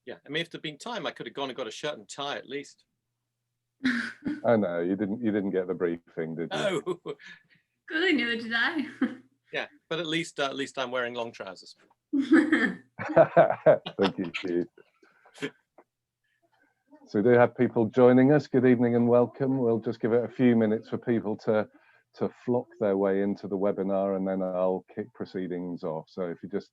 Yeah, I mean, if there'd been time, I could have gone and got a shirt and tie at least. Oh no, you didn't get the briefing, did you? No. Good, neither did I. Yeah, but at least I'm wearing long trousers. Thank you, Hugh. So we do have people joining us. Good evening and welcome. We'll just give it a few minutes for people to flock their way into the webinar, and then I'll kick proceedings off. So if you just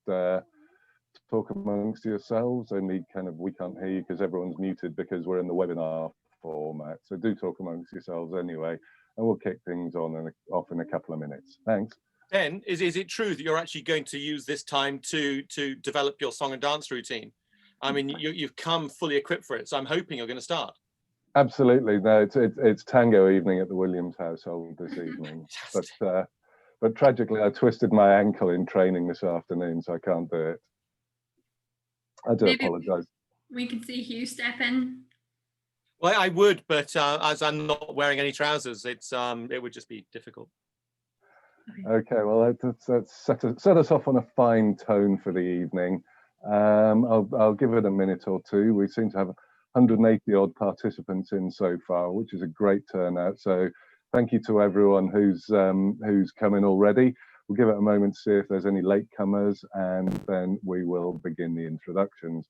talk amongst yourselves, only we can't hear you because everyone's muted because we're in the webinar format. So do talk amongst yourselves anyway, and we'll kick things off in a couple of minutes. Thanks. Ben, is it true that you're actually going to use this time to develop your song and dance routine? I mean, you've come fully equipped for it, so I'm hoping you're going to start. Absolutely. No, it's tango evening at the Williams household this evening. But tragically, I twisted my ankle in training this afternoon, so I can't do it. I do apologise. We could see Hugh step in. Well, I would, but as I'm not wearing any trousers, it would just be difficult. Okay, well, let's set us off on a fine tone for the evening. I'll give it a minute or two. We seem to have 180 odd participants in so far, which is a great turnout. So thank you to everyone who's come in already. We'll give it a moment to see if there's any latecomers, and then we will begin the introductions.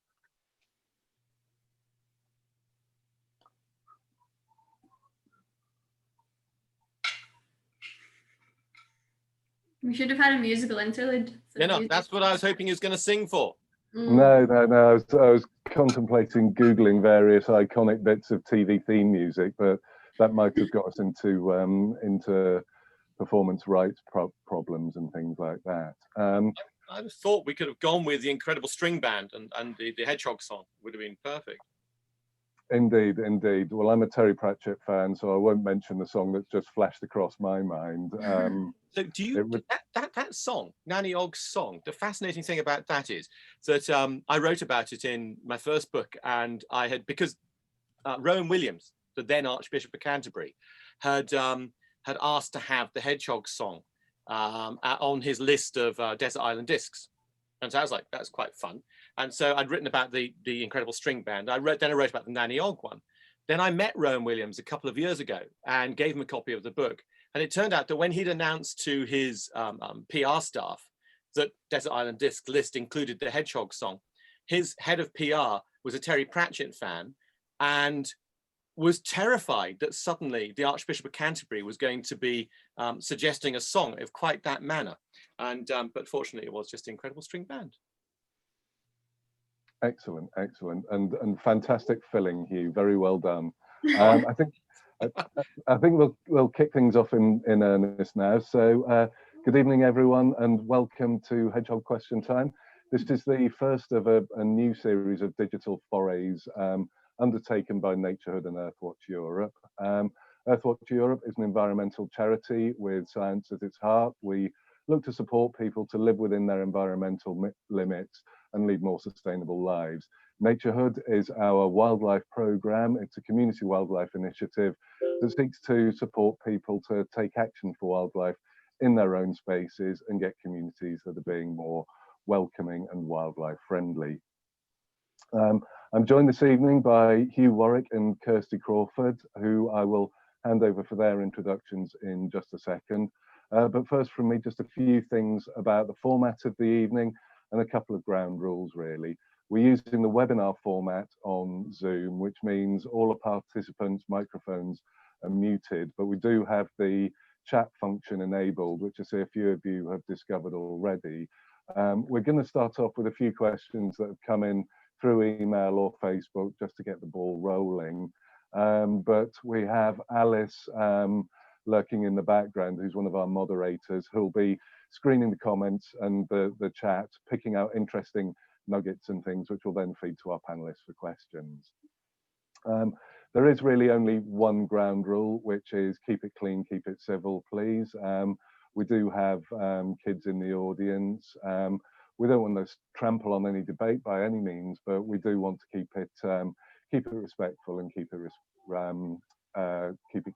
We should have had a musical interlude. Yeah, no, that's what I was hoping he was going to sing for. No. I was contemplating Googling various iconic bits of TV theme music, but that might have got us into performance rights problems and things like that. I just thought we could have gone with the incredible string band and the Hedgehog song would have been perfect. Indeed. Well, I'm a Terry Pratchett fan, so I won't mention the song that's just flashed across my mind. So do you, that song, Nanny Ogg's song, the fascinating thing about that is that I wrote about it in my first book, and I had, because Rowan Williams, the then Archbishop of Canterbury, had asked to have the Hedgehog song on his list of desert island discs. And so I was like, that's quite fun. And so I'd written about the incredible string band. I wrote about the Nanny Ogg one. Then I met Rowan Williams a couple of years ago and gave him a copy of the book. And it turned out that when he'd announced to his PR staff that Desert Island Disc list included the Hedgehog song, his head of PR was a Terry Pratchett fan and was terrified that suddenly the Archbishop of Canterbury was going to be suggesting a song of quite that manner. And but fortunately, it was just an incredible string band. Excellent, and fantastic filling, Hugh. Very well done. I think we'll kick things off in earnest now. So good evening, everyone, and welcome to Hedgehog Question Time. This is the first of a new series of digital forays undertaken by Naturehood and Earthwatch Europe. Earthwatch Europe is an environmental charity with science at its heart. We look to support people to live within their environmental limits and lead more sustainable lives. Naturehood is our wildlife program. It's a community wildlife initiative that seeks to support people to take action for wildlife in their own spaces and get communities that are being more welcoming and wildlife friendly. I'm joined this evening by Hugh Warwick and Kirsty Crawford, who I will hand over for their introductions in just a second. But first from me, just a few things about the format of the evening and a couple of ground rules, really. We're using the webinar format on Zoom, which means all the participants' microphones are muted, but we do have the chat function enabled, which I see a few of you have discovered already. We're going to start off with a few questions that have come in through email or Facebook just to get the ball rolling. But we have Alice lurking in the background, who's one of our moderators, who'll be screening the comments and the chat, picking out interesting nuggets and things, which will then feed to our panelists for questions. There is really only one ground rule, which is keep it clean, keep it civil, please. We do have kids in the audience. We don't want to trample on any debate by any means, but we do want to keep it respectful and keep it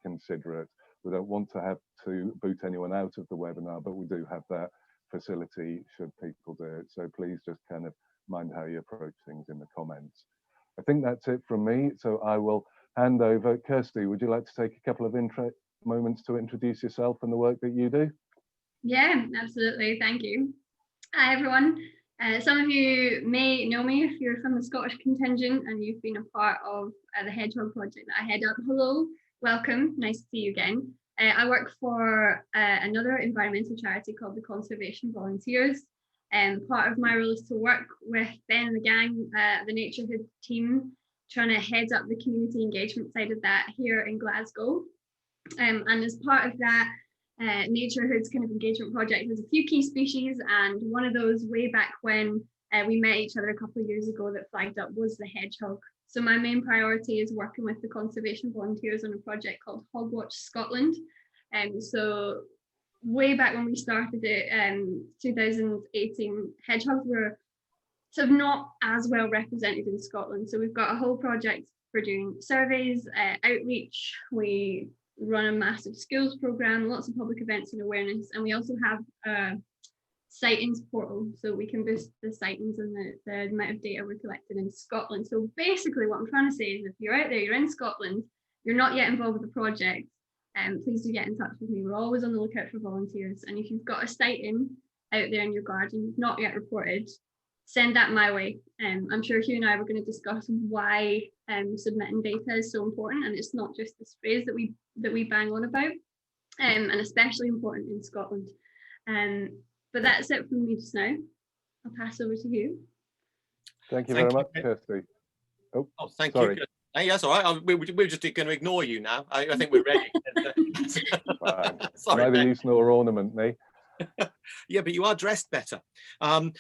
considerate. We don't want to have to boot anyone out of the webinar, but we do have that facility should people do it. So please just kind of mind how you approach things in the comments. I think that's it from me. So I will hand over. Kirsty, would you like to take a couple of moments to introduce yourself and the work that you do? Yeah, absolutely. Thank you. Hi, everyone. Some of you may know me if you're from the Scottish contingent and you've been a part of the Hedgehog project that I head up. Hello, welcome. Nice to see you again. I work for another environmental charity called the Conservation Volunteers. Part of my role is to work with Ben and the gang, the Naturehood team, trying to head up the community engagement side of that here in Glasgow. And as part of that, Naturehood's kind of engagement project, there's a few key species, and one of those way back when we met each other a couple of years ago that flagged up was the hedgehog. So my main priority is working with the conservation volunteers on a project called Hogwatch Scotland. So way back when we started it, 2018, hedgehogs were sort of not as well represented in Scotland. So we've got a whole project for doing surveys, outreach. We run a massive skills program, lots of public events and awareness, and we also have a sightings portal, so we can boost the sightings and the amount of data we're collecting in Scotland. So basically what I'm trying to say is, if you're out there, you're in Scotland, you're not yet involved with the project, please do get in touch with me. We're always on the lookout for volunteers, and if you've got a sighting out there in your garden not yet reported, send that my way. I'm sure Hugh and I were going to discuss why submitting data is so important, and it's not just this phrase that we bang on about, and especially important in Scotland. But that's it from me just now. I'll pass over to Hugh. Thank you very much, Kirsty. Oh, thank you. Hey, that's all right. We're just going to ignore you now. I think we're ready. Sorry, neither use nor ornament me. Yeah, but you are dressed better.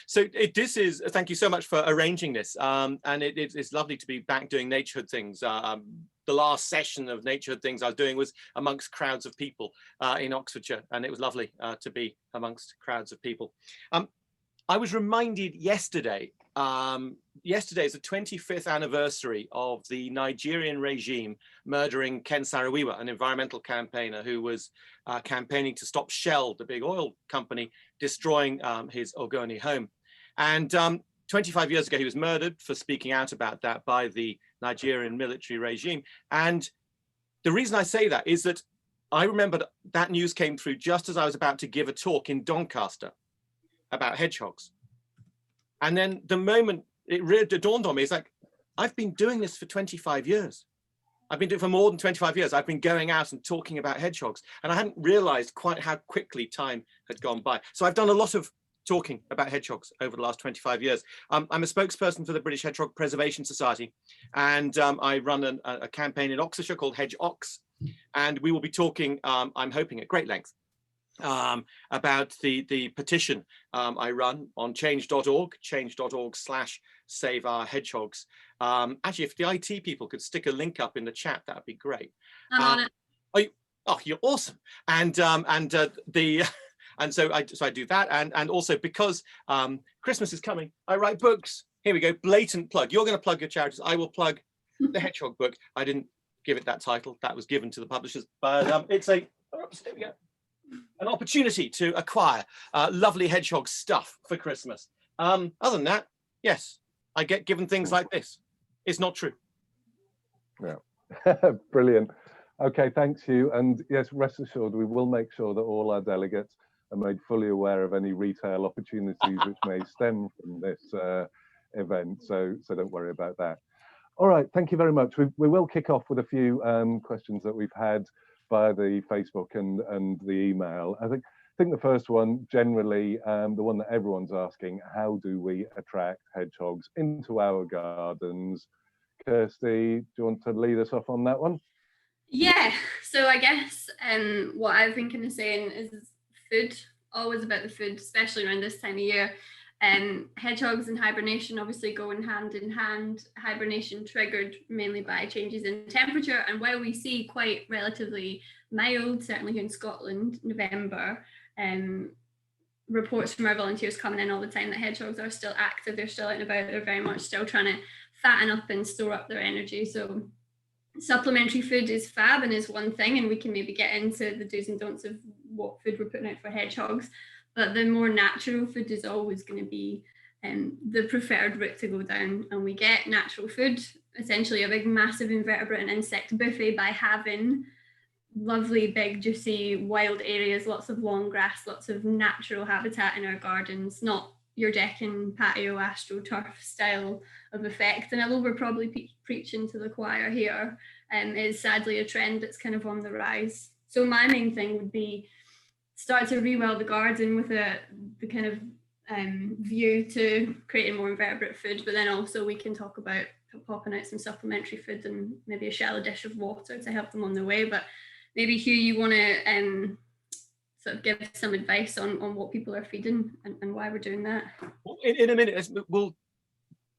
So this is, thank you so much for arranging this. And it's lovely to be back doing Naturehood things. The last session of Naturehood things I was doing was amongst crowds of people in Oxfordshire, and it was lovely to be amongst crowds of people. I was reminded yesterday, yesterday is the 25th anniversary of the Nigerian regime murdering Ken Saro-Wiwa, an environmental campaigner who was campaigning to stop Shell, the big oil company, destroying his Ogoni home. And 25 years ago, he was murdered for speaking out about that by the Nigerian military regime. And the reason I say that is that I remember that news came through just as I was about to give a talk in Doncaster about hedgehogs. And then the moment it dawned on me, it's like, I've been doing this for 25 years. I've been doing it for more than 25 years. I've been going out and talking about hedgehogs, and I hadn't realized quite how quickly time had gone by. So I've done a lot of talking about hedgehogs over the last 25 years. I'm a spokesperson for the British Hedgehog Preservation Society, and I run a campaign in Oxfordshire called Hedgehogs, and we will be talking, I'm hoping, at great length about the petition I run on change.org/Save Our Hedgehogs. Actually, if the IT people could stick a link up in the chat, that would be great. I'm on it. You're awesome. And so I do that, and also because Christmas is coming, I write books. Here we go, blatant plug. You're going to plug your charities. I will plug the Hedgehog Book. I didn't give it that title. That was given to the publishers, but it's a. Oops, there we go. An opportunity to acquire lovely hedgehog stuff for Christmas. Other than that, yes, I get given things like this. It's not true. Yeah, brilliant. Okay, thanks, Hugh. And yes, rest assured, we will make sure that all our delegates are made fully aware of any retail opportunities which may stem from this event. So don't worry about that. All right, thank you very much. We will kick off with a few questions that we've had via the Facebook and the email. I think the first one, generally, the one that everyone's asking, how do we attract hedgehogs into our gardens? Kirsty, do you want to lead us off on that one? Yeah, so I guess what I've been kind of saying is food, always about the food, especially around this time of year. Hedgehogs and hibernation obviously go hand in hand. Hibernation triggered mainly by changes in temperature, and while we see quite relatively mild, certainly here in Scotland, November, reports from our volunteers coming in all the time that hedgehogs are still active, they're still out and about, they're very much still trying to fatten up and store up their energy. So supplementary food is fab and is one thing, and we can maybe get into the do's and don'ts of what food we're putting out for hedgehogs. But the more natural food is always going to be the preferred route to go down, and we get natural food essentially a big massive invertebrate and insect buffet by having lovely big juicy wild areas, lots of long grass, lots of natural habitat in our gardens, not your decking patio astroturf style of effect. And although we're probably preaching to the choir here, is sadly a trend that's kind of on the rise. So my main thing would be start to rewild the garden with the kind of view to creating more invertebrate food, but then also we can talk about popping out some supplementary food and maybe a shallow dish of water to help them on their way. But maybe Hugh, you want to sort of give some advice on what people are feeding and why we're doing that? In a minute, we'll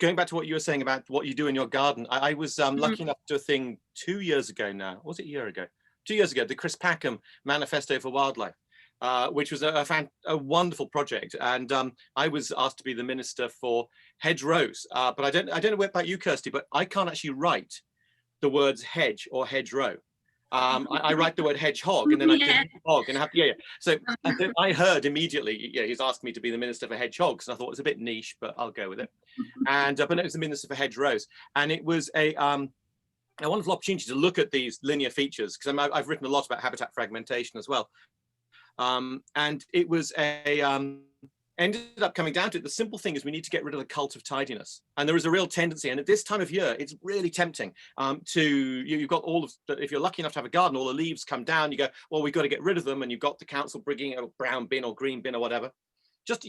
going back to what you were saying about what you do in your garden. I was lucky enough to do a thing 2 years ago now. Was it a year ago? 2 years ago, the Chris Packham Manifesto for Wildlife, which was a wonderful project. And I was asked to be the minister for hedgerows. But I don't know about you, Kirsty, but I can't actually write the words hedge or hedgerow. I write the word hedgehog and then I do hog and I have So I heard immediately, he's asked me to be the minister for hedgehogs, and I thought it was a bit niche, but I'll go with it. And but it was the minister for hedgerows, and it was a wonderful opportunity to look at these linear features, because I've written a lot about habitat fragmentation as well. And it was ended up coming down to it. The simple thing is we need to get rid of the cult of tidiness. And there is a real tendency, and at this time of year, it's really tempting you've got all of, if you're lucky enough to have a garden, all the leaves come down, you go, well, we've got to get rid of them. And you've got the council bringing a brown bin or green bin or whatever. Just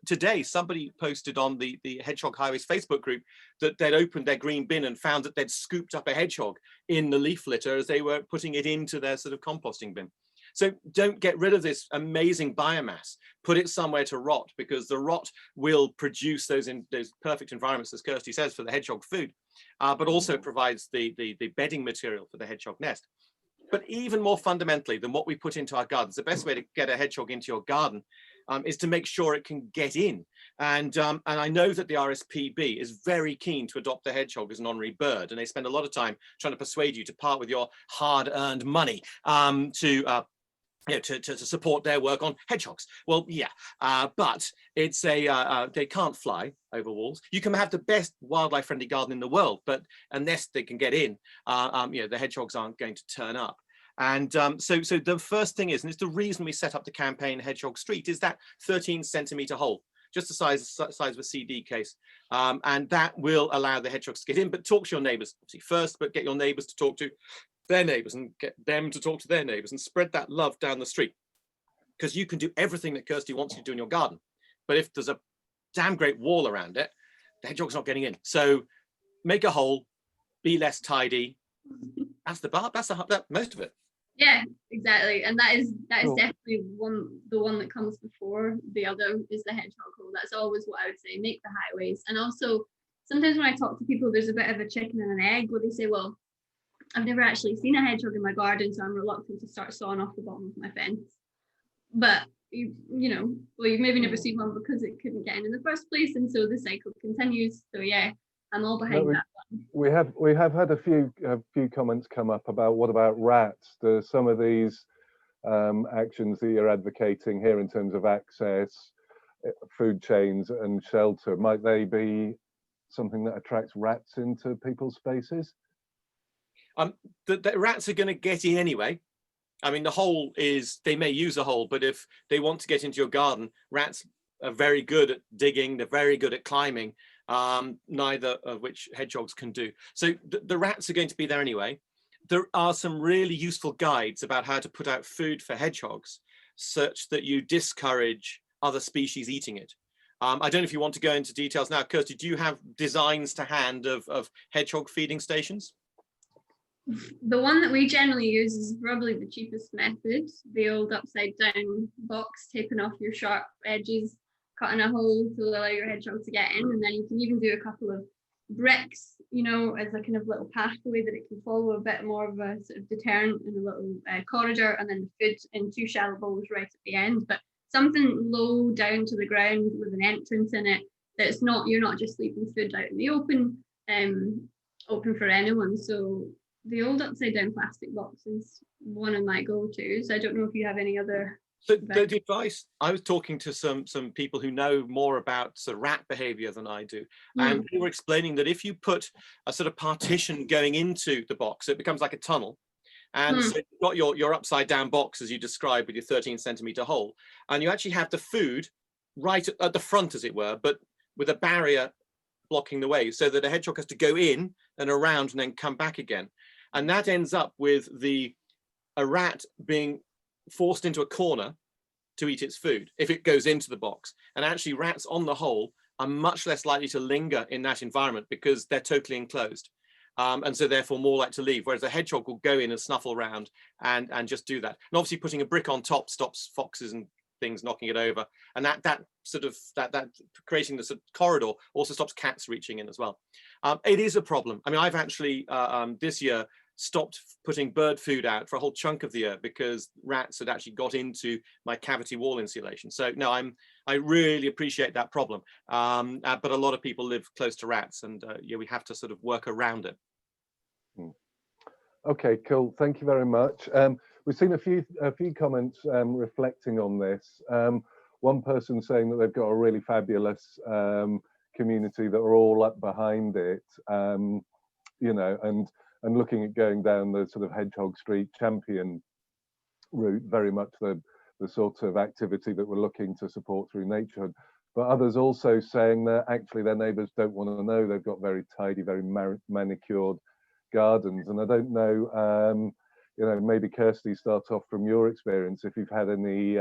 today, somebody posted on the Hedgehog Highways Facebook group that they'd opened their green bin and found that they'd scooped up a hedgehog in the leaf litter as they were putting it into their sort of composting bin. So don't get rid of this amazing biomass. Put it somewhere to rot, because the rot will produce those perfect environments, as Kirsty says, for the hedgehog food, but also it provides the bedding material for the hedgehog nest. But even more fundamentally than what we put into our gardens, the best way to get a hedgehog into your garden is to make sure it can get in. And I know that the RSPB is very keen to adopt the hedgehog as an honorary bird, and they spend a lot of time trying to persuade you to part with your hard-earned money to support their work on hedgehogs. Well, but it's they can't fly over walls. You can have the best wildlife-friendly garden in the world, but unless they can get in, the hedgehogs aren't going to turn up. And so the first thing is, and it's the reason we set up the campaign Hedgehog Street, is that 13-centimeter hole, just the size of a CD case, and that will allow the hedgehogs to get in. But talk to your neighbours obviously first, but get your neighbours to talk to their neighbours and get them to talk to their neighbours and spread that love down the street. Because you can do everything that Kirsty wants you to do in your garden, but if there's a damn great wall around it, the hedgehog's not getting in. So make a hole, be less tidy. That's most of it. Yeah, exactly. And that is Cool. definitely the one that comes before the other is the hedgehog hole. That's always what I would say, make the highways. And also sometimes when I talk to people, there's a bit of a chicken and an egg where they say, well, I've never actually seen a hedgehog in my garden, so I'm reluctant to start sawing off the bottom of my fence. But you've maybe never seen one because it couldn't get in the first place, and so the cycle continues. So yeah, I'm all behind that one. We have had a few comments come up about what about rats? There's some of these actions that you're advocating here in terms of access, food chains and shelter. Might they be something that attracts rats into people's spaces? The rats are going to get in anyway. I mean, the hole is, they may use a hole, but if they want to get into your garden, rats are very good at digging, they're very good at climbing, neither of which hedgehogs can do. So the rats are going to be there anyway. There are some really useful guides about how to put out food for hedgehogs such that you discourage other species eating it. I don't know if you want to go into details now. Kirsty, do you have designs to hand of hedgehog feeding stations? The one that we generally use is probably the cheapest method, the old upside down box, taping off your sharp edges, cutting a hole to allow your hedgehog to get in, and then you can even do a couple of bricks, as a kind of little pathway that it can follow, a bit more of a sort of deterrent in a little corridor, and then the food in 2 shallow bowls right at the end. But something low down to the ground with an entrance in it, that's not, you're not just leaving food out in the open for anyone. So the old upside down plastic box is one of my go-tos. I don't know if you have any other The advice, I was talking to some people who know more about sort of rat behavior than I do, and they were explaining that if you put a sort of partition going into the box, it becomes like a tunnel. And so you've got your upside down box, as you described, with your 13-centimeter hole, and you actually have the food right at the front, as it were, but with a barrier blocking the way, so that a hedgehog has to go in and around and then come back again. And that ends up with a rat being forced into a corner to eat its food if it goes into the box. And actually rats on the whole are much less likely to linger in that environment because they're totally enclosed. And so therefore more likely to leave, whereas a hedgehog will go in and snuffle around and just do that. And obviously putting a brick on top stops foxes and things knocking it over. And that creating the sort of corridor also stops cats reaching in as well. It is a problem. I mean, I've actually this year stopped putting bird food out for a whole chunk of the year because rats had actually got into my cavity wall insulation. So no, I really appreciate that problem. But a lot of people live close to rats, and yeah, we have to sort of work around it. Okay, cool. Thank you very much. We've seen a few comments reflecting on this. One person saying that they've got a really fabulous community that are all up behind it, you know, and looking at going down the sort of Hedgehog Street champion route, very much the sort of activity that we're looking to support through Naturehood. But others also saying that actually their neighbours don't want to know they've got very tidy, very manicured gardens. And I don't know, you know, maybe Kirsty, start off from your experience, if you've had any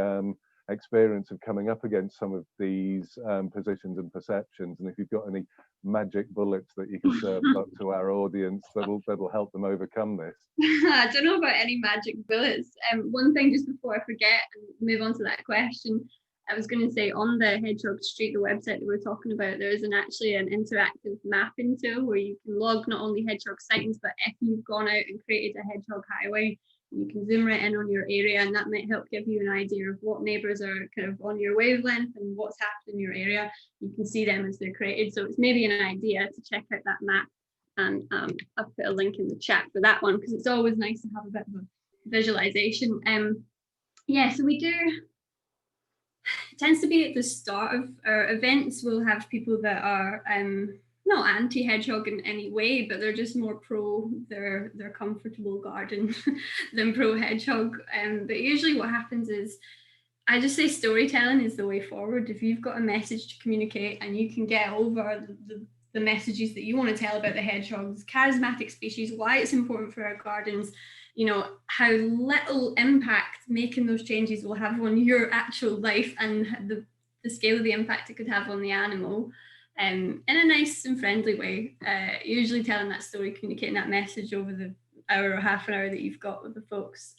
experience of coming up against some of these positions and perceptions, and if you've got any magic bullets that you can serve up to our audience that'll help them overcome this. I don't know about any magic bullets. One thing just before I forget and move on to that question, I was going to say on the Hedgehog Street, the website that we're talking about, there is actually an interactive mapping tool where you can log not only hedgehog sightings, but if you've gone out and created a hedgehog highway, you can zoom right in on your area, and that might help give you an idea of what neighbours are kind of on your wavelength and what's happened in your area. You can see them as they're created. So it's maybe an idea to check out that map. And I'll put a link in the chat for that one because it's always nice to have a bit of a visualization. Yeah, so we do. It tends to be at the start of our events, we'll have people that are not anti-hedgehog in any way, but they're just more pro their comfortable garden than pro hedgehog. But usually what happens is, I just say storytelling is the way forward. If you've got a message to communicate and you can get over the messages that you want to tell about the hedgehogs, charismatic species, why it's important for our gardens, you know, how little impact making those changes will have on your actual life and the scale of the impact it could have on the animal, in a nice and friendly way. Usually telling that story, communicating that message over the hour or half an hour that you've got with the folks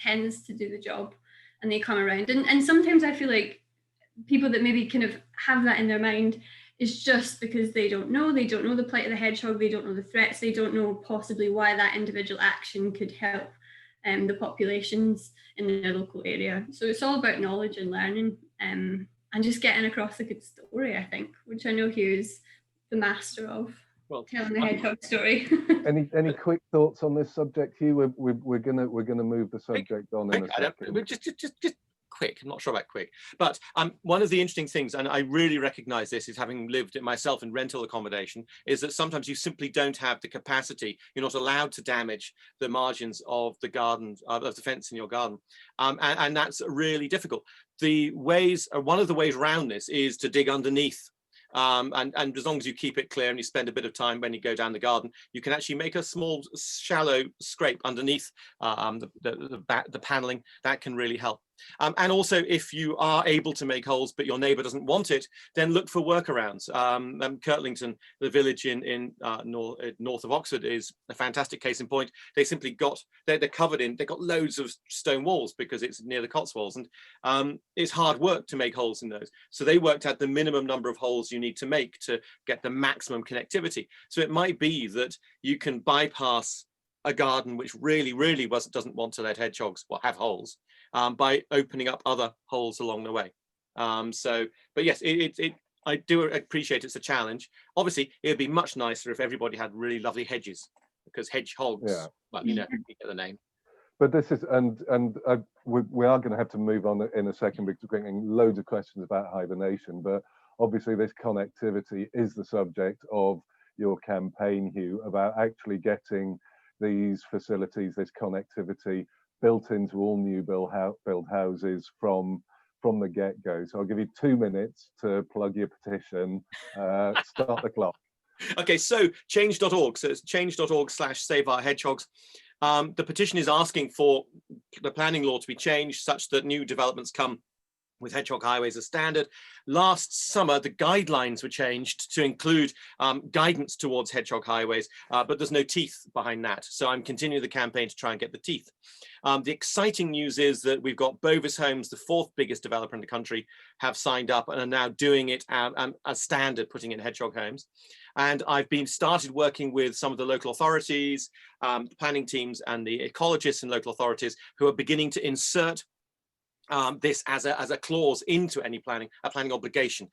tends to do the job, and they come around. And sometimes I feel like people that maybe kind of have that in their mind is just because they don't know the plight of the hedgehog, they don't know the threats, they don't know possibly why that individual action could help the populations in their local area. So it's all about knowledge and learning, and just getting across a good story, I think, which I know Hugh is the master of, telling the hedgehog story. Any quick thoughts on this subject, Hugh? We're gonna move the subject on in a second. Just quick. I'm not sure about quick, but one of the interesting things, and I really recognize this, is having lived it myself in rental accommodation, is that sometimes you simply don't have the capacity. You're not allowed to damage the margins of the garden, of the fence in your garden, and that's really difficult. One of the ways around this is to dig underneath. And as long as you keep it clear and you spend a bit of time when you go down the garden, you can actually make a small, shallow scrape underneath the paneling. That can really help. And also, if you are able to make holes, but your neighbour doesn't want it, then look for workarounds. Kirtlington, the village in north of Oxford, is a fantastic case in point. They simply they're covered in, they've got loads of stone walls because it's near the Cotswolds, and it's hard work to make holes in those. So they worked out the minimum number of holes you need to make to get the maximum connectivity. So it might be that you can bypass a garden which really doesn't want to let hedgehogs have holes, by opening up other holes along the way. But yes, I do appreciate it's a challenge. Obviously, it would be much nicer if everybody had really lovely hedges, because hedgehogs, well, you know, you get the name. But this is, we are going to have to move on in a second because we're getting loads of questions about hibernation. But obviously, this connectivity is the subject of your campaign, Hugh, about actually getting these facilities, this connectivity, built into all new build houses from the get-go. So I'll give you 2 minutes to plug your petition. Start the clock. Okay, so change.org. So it's change.org/save our hedgehogs. The petition is asking for the planning law to be changed such that new developments come with hedgehog highways as standard. Last summer, the guidelines were changed to include guidance towards hedgehog highways, but there's no teeth behind that. So I'm continuing the campaign to try and get the teeth. The exciting news is that we've got Bovis Homes, the 4th biggest developer in the country, have signed up and are now doing it as standard, putting in hedgehog homes. And I've started working with some of the local authorities, the planning teams and the ecologists in local authorities who are beginning to insert this as a clause into any planning obligation.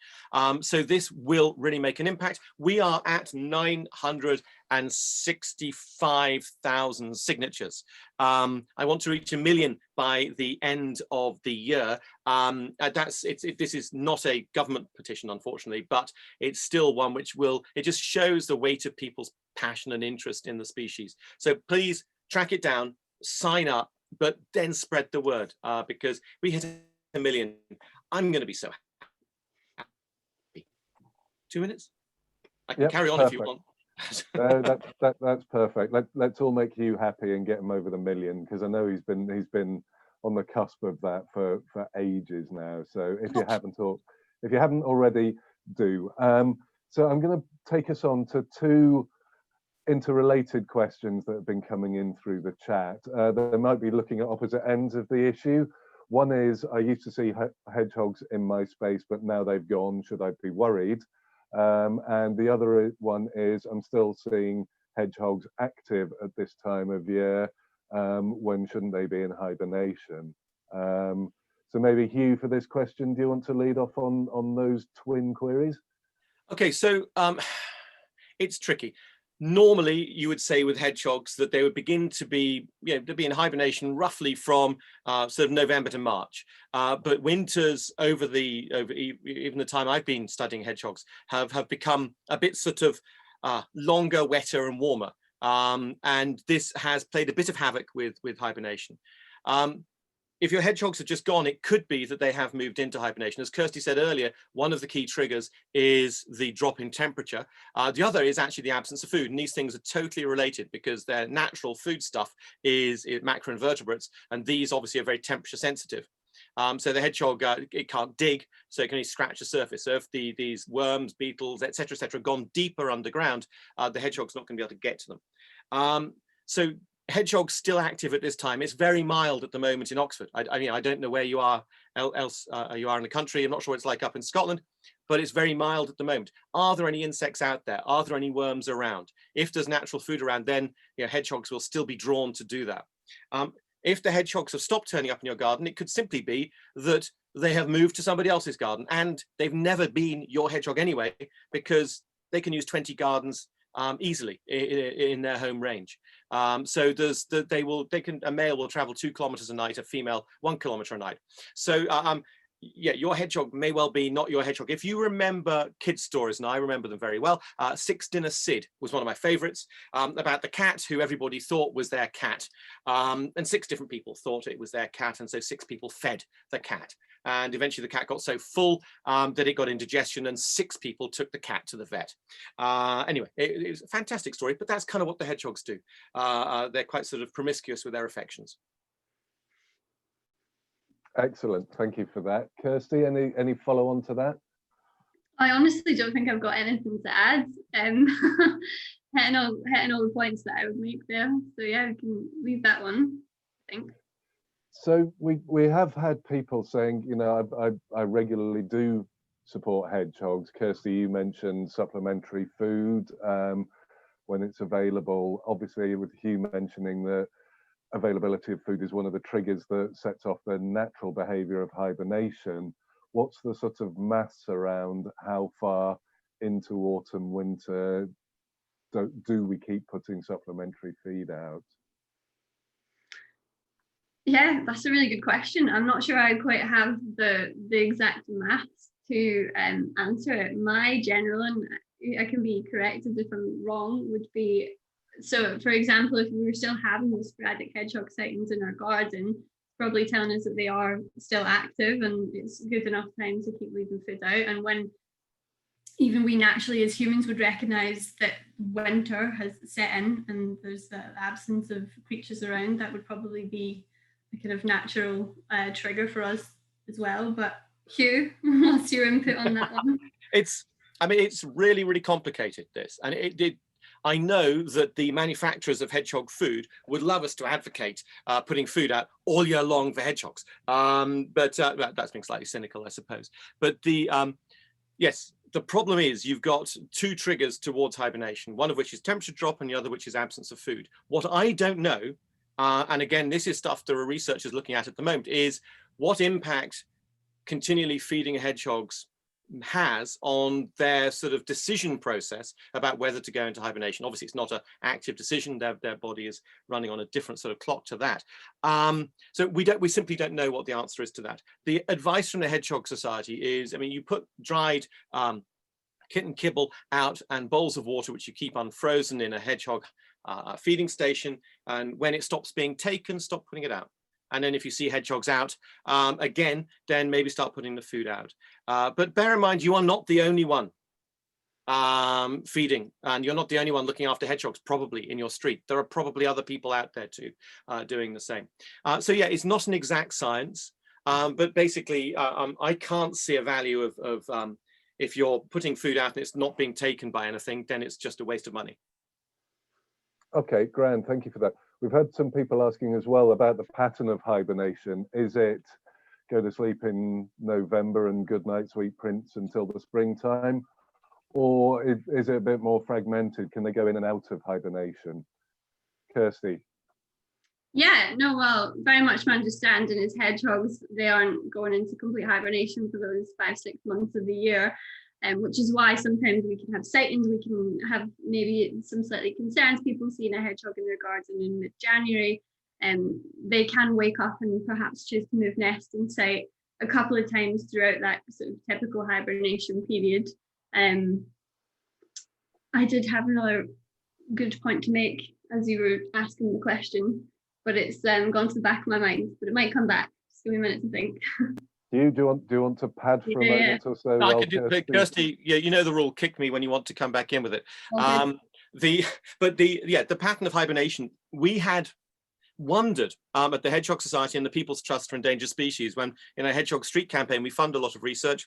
So this will really make an impact. We are at 965,000 signatures. I want to reach 1 million by the end of the year. This is not a government petition, unfortunately, but it's still one which it just shows the weight of people's passion and interest in the species. So please track it down, sign up, but then spread the word, because we hit 1 million. I'm going to be so happy. 2 minutes? I can carry on perfect. if you want. That's perfect. Let's all make Hugh happy and get him over the 1 million, because I know he's been on the cusp of that for ages now. So if you haven't already, do. So I'm going to take us on to 2 interrelated questions that have been coming in through the chat. They might be looking at opposite ends of the issue. One is, I used to see hedgehogs in my space, but now they've gone. Should I be worried? And the other one is, I'm still seeing hedgehogs active at this time of year. When shouldn't they be in hibernation? So maybe Hugh, for this question, do you want to lead off on those twin queries? Okay, so it's tricky. Normally, you would say with hedgehogs that they would begin to be in hibernation roughly from sort of November to March. But winters over even the time I've been studying hedgehogs have become a bit sort of longer, wetter, and warmer. And this has played a bit of havoc with hibernation. If your hedgehogs have just gone, it could be that they have moved into hibernation. As Kirsty said earlier, one of the key triggers is the drop in temperature. The other is actually the absence of food. And these things are totally related because their natural food stuff is macroinvertebrates. And these obviously are very temperature sensitive. So the hedgehog, it can't dig, so it can only scratch the surface. So if these worms, beetles, etc., have gone deeper underground, the hedgehog's not going to be able to get to them. So hedgehogs still active at this time. It's very mild at the moment in Oxford. I don't know where you are you are in the country. I'm not sure what it's like up in Scotland, but it's very mild at the moment. Are there any insects out there? Are there any worms around? If there's natural food around, then hedgehogs will still be drawn to do that. If the hedgehogs have stopped turning up in your garden, it could simply be that they have moved to somebody else's garden and they've never been your hedgehog anyway, because they can use 20 gardens easily in their home range. So a male will travel 2 kilometers a night, a female 1 kilometer a night. So your hedgehog may well be not your hedgehog. If you remember kids' stories, and I remember them very well, Six Dinner Sid was one of my favorites, about the cat who everybody thought was their cat. And 6 different people thought it was their cat, and so 6 people fed the cat. And eventually the cat got so full that it got indigestion, and 6 people took the cat to the vet. Anyway, it was a fantastic story, but that's kind of what the hedgehogs do. They're quite sort of promiscuous with their affections. Excellent, thank you for that. Kirsty, any follow on to that? I honestly don't think I've got anything to add. Hitting all the points that I would make there. So yeah, we can leave that one, I think. So we have had people saying, I regularly do support hedgehogs. Kirsty, you mentioned supplementary food when it's available. Obviously, with Hugh mentioning that availability of food is one of the triggers that sets off the natural behavior of hibernation. What's the sort of maths around how far into autumn, winter do we keep putting supplementary feed out? Yeah, that's a really good question. I'm not sure I quite have the exact maths to answer it. My general, and I can be corrected if I'm wrong, would be, so for example, if we were still having the sporadic hedgehog sightings in our garden, probably telling us that they are still active and it's good enough time to keep leaving food out. And when even we naturally as humans would recognize that winter has set in and there's the absence of creatures around, that would probably be a kind of natural trigger for us as well. But Hugh, what's your input on that one? It's really, really complicated, this. And I know that the manufacturers of hedgehog food would love us to advocate putting food out all year long for hedgehogs. But that's being slightly cynical, I suppose. But yes, the problem is you've got two triggers towards hibernation, one of which is temperature drop and the other which is absence of food. What I don't know, and again, this is stuff there are researchers looking at the moment, is what impact continually feeding hedgehogs has on their sort of decision process about whether to go into hibernation. Obviously, it's not an active decision. Their body is running on a different sort of clock to that. So we simply don't know what the answer is to that. The advice from the Hedgehog Society is, I mean, you put dried kitten kibble out and bowls of water, which you keep unfrozen in a hedgehog feeding station. And when it stops being taken, stop putting it out. And then if you see hedgehogs out again, then maybe start putting the food out. But bear in mind, you are not the only one feeding, and you're not the only one looking after hedgehogs probably in your street. There are probably other people out there too doing the same. So yeah, it's not an exact science, but basically I can't see a value of if you're putting food out and it's not being taken by anything, then it's just a waste of money. Okay, grand, thank you for that. We've had some people asking as well about the pattern of hibernation. Is it go to sleep in November and good night sweet prince until the springtime? Or is it a bit more fragmented? Can they go in and out of hibernation? Kirsty? Yeah, no, well, very much my understanding is hedgehogs, they aren't going into complete hibernation for those 5-6 months of the year. Which is why sometimes we can have sightings, we can have maybe some slightly concerns, people seeing a hedgehog in their garden in mid-January, and they can wake up and perhaps choose to move nest and site a couple of times throughout that sort of typical hibernation period. I did have another good point to make as you were asking the question, but it's gone to the back of my mind, but it might come back. Just give me a minute to think. Do you want to pad for a moment or so? No, I could do, Kirsty, yeah, you know the rule, kick me when you want to come back in with it. Okay. The pattern of hibernation, we had wondered at the Hedgehog Society and the People's Trust for Endangered Species, when in a Hedgehog Street campaign, we fund a lot of research.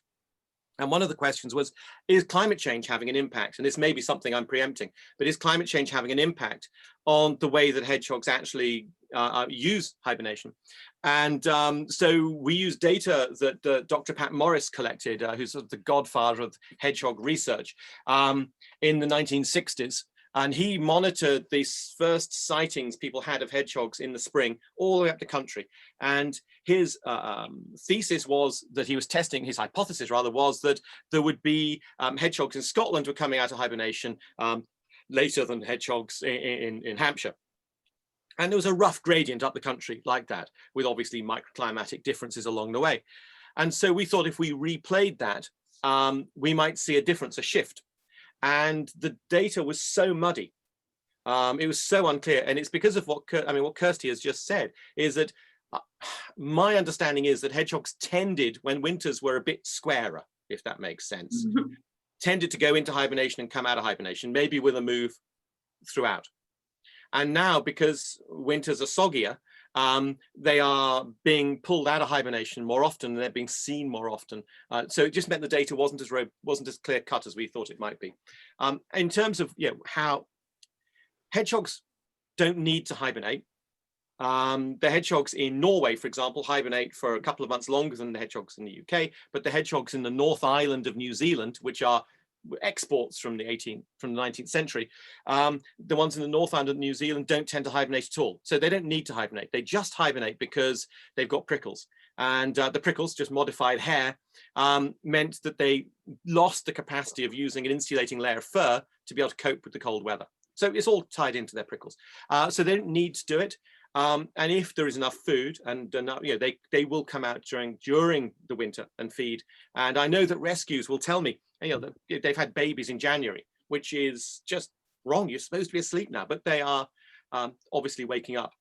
And one of the questions was, is climate change having an impact? And this may be something I'm preempting, but is climate change having an impact on the way that hedgehogs actually use hibernation? And so we use data that Dr. Pat Morris collected, who's sort of the godfather of hedgehog research in the 1960s. And he monitored these first sightings people had of hedgehogs in the spring all the way up the country. And his thesis was that he was testing, his hypothesis rather, was that there would be hedgehogs in Scotland were coming out of hibernation later than hedgehogs in Hampshire. And there was a rough gradient up the country like that, with obviously microclimatic differences along the way. And so we thought if we replayed that, we might see a difference, a shift. And the data was so muddy. It was so unclear. And it's because of what Kirsty has just said, is that my understanding is that hedgehogs tended, when winters were a bit squarer, if that makes sense, tended to go into hibernation and come out of hibernation, maybe with a move throughout. And now, because winters are soggier, they are being pulled out of hibernation more often, and they're being seen more often. So it just meant the data wasn't as clear cut as we thought it might be. In terms of how hedgehogs don't need to hibernate. The hedgehogs in Norway, for example, hibernate for a couple of months longer than the hedgehogs in the UK, but the hedgehogs in the North Island of New Zealand, which are exports from the 19th century, the ones in the North Island of New Zealand don't tend to hibernate at all. So they don't need to hibernate. They just hibernate because they've got prickles. And the prickles, just modified hair, meant that they lost the capacity of using an insulating layer of fur to be able to cope with the cold weather. So it's all tied into their prickles. So they don't need to do it. And if there is enough food and enough, they will come out during the winter and feed. And I know that rescues will tell me, that they've had babies in January, which is just wrong. You're supposed to be asleep now, but they are obviously waking up.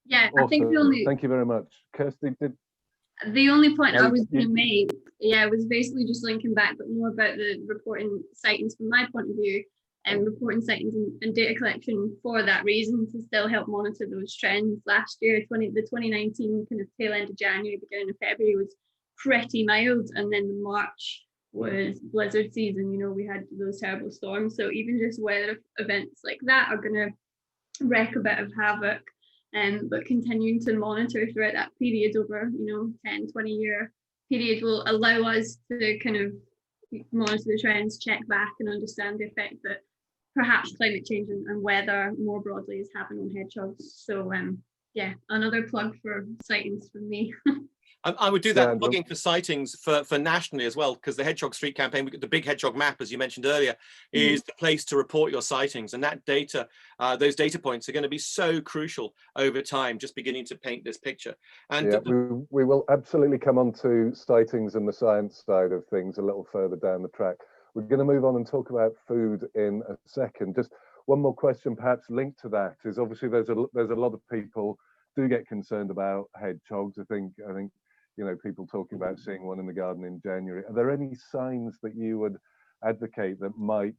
Yeah, Awesome. I think Thank you very much. Kirsty, the only point I was going to make, was basically just linking back, but more about the reporting sightings from my point of view, and reporting sightings and data collection for that reason, to still help monitor those trends. Last year, the 2019 kind of tail end of January, beginning of February was pretty mild, and then March was blizzard season. We had those terrible storms. So even just weather events like that are going to wreak a bit of havoc. But continuing to monitor throughout that period over 10, 20 year period will allow us to kind of monitor the trends, check back, and understand the effect that perhaps climate change and weather more broadly is having on hedgehogs. So another plug for sightings from me. I would do that plugging for sightings for nationally as well, because the Hedgehog Street campaign, the big hedgehog map, as you mentioned earlier, is the place to report your sightings. And that data, those data points are going to be so crucial over time, just beginning to paint this picture. And we will absolutely come on to sightings and the science side of things a little further down the track. We're going to move on and talk about food in a second. Just one more question, perhaps linked to that, is obviously there's a lot of people do get concerned about hedgehogs. I think people talking about seeing one in the garden in January. Are there any signs that you would advocate that might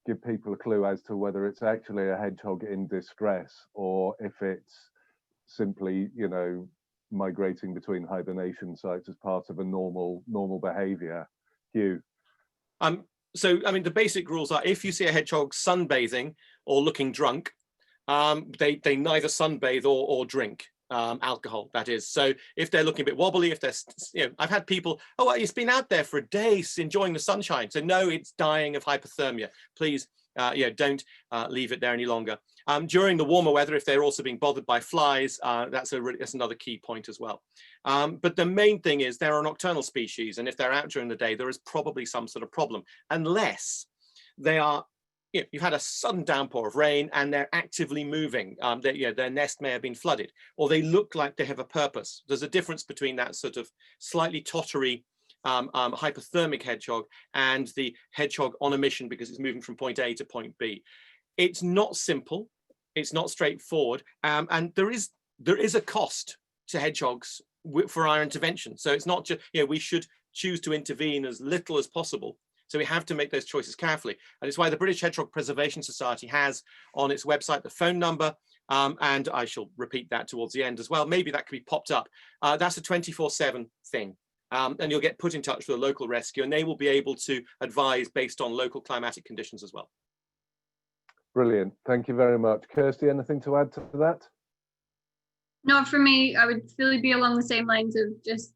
give people a clue as to whether it's actually a hedgehog in distress, or if it's simply, migrating between hibernation sites as part of a normal behavior? Hugh? So, the basic rules are, if you see a hedgehog sunbathing or looking drunk, they neither sunbathe or drink alcohol, that is. So if they're looking a bit wobbly, if they're, I've had people, it's been out there for a day enjoying the sunshine, so no, it's dying of hypothermia. Please, don't leave it there any longer. During the warmer weather, if they're also being bothered by flies, that's another key point as well. But the main thing is they're a nocturnal species, and if they're out during the day, there is probably some sort of problem, unless they are, you've had a sudden downpour of rain and they're actively moving. Their nest may have been flooded, or they look like they have a purpose. There's a difference between that sort of slightly tottery hypothermic hedgehog and the hedgehog on a mission because it's moving from point A to point B. It's not simple, it's not straightforward, and there is a cost to hedgehogs for our intervention. So it's not just, we should choose to intervene as little as possible. So we have to make those choices carefully. And it's why the British Hedgehog Preservation Society has on its website the phone number, and I shall repeat that towards the end as well. Maybe that could be popped up. That's a 24/7 thing. And you'll get put in touch with a local rescue, and they will be able to advise based on local climatic conditions as well. Brilliant. Thank you very much. Kirsty, anything to add to that? No, for me, I would really be along the same lines of just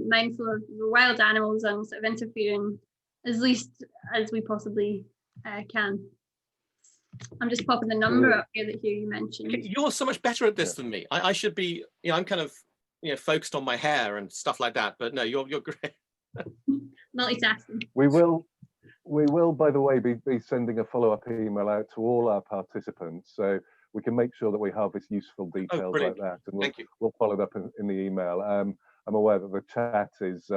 mindful of the wild animals and sort of interfering as least as we possibly can. I'm just popping the number up here that Hugh you mentioned. You're so much better at this than me. I should be, I'm kind of, focused on my hair and stuff like that. But no, you're great. Multitasking. We will, by the way, be sending a follow-up email out to all our participants, so we can make sure that we harvest useful details like that, and we'll follow it up in the email. I'm aware that the chat is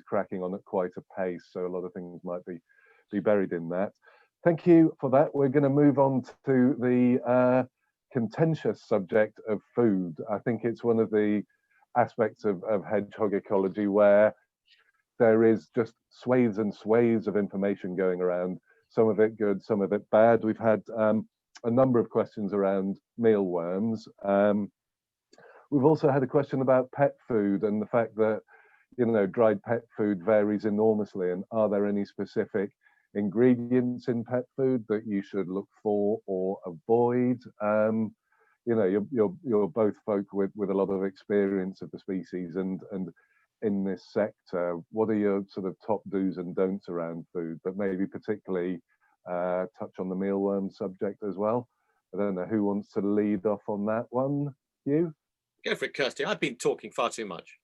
cracking on at quite a pace, so a lot of things might be buried in that. Thank you for that. We're going to move on to the contentious subject of food. I think it's one of the aspects of hedgehog ecology where there is just swathes and swathes of information going around, some of it good, some of it bad. We've had a number of questions around mealworms. We've also had a question about pet food and the fact that, dried pet food varies enormously, and are there any specific ingredients in pet food that you should look for or avoid? You're both folk with a lot of experience of the species and in this sector. What are your sort of top do's and don'ts around food, but maybe particularly touch on the mealworm subject as well? I don't know who wants to lead off on that one. Hugh? Go for it, Kirsty. I've been talking far too much.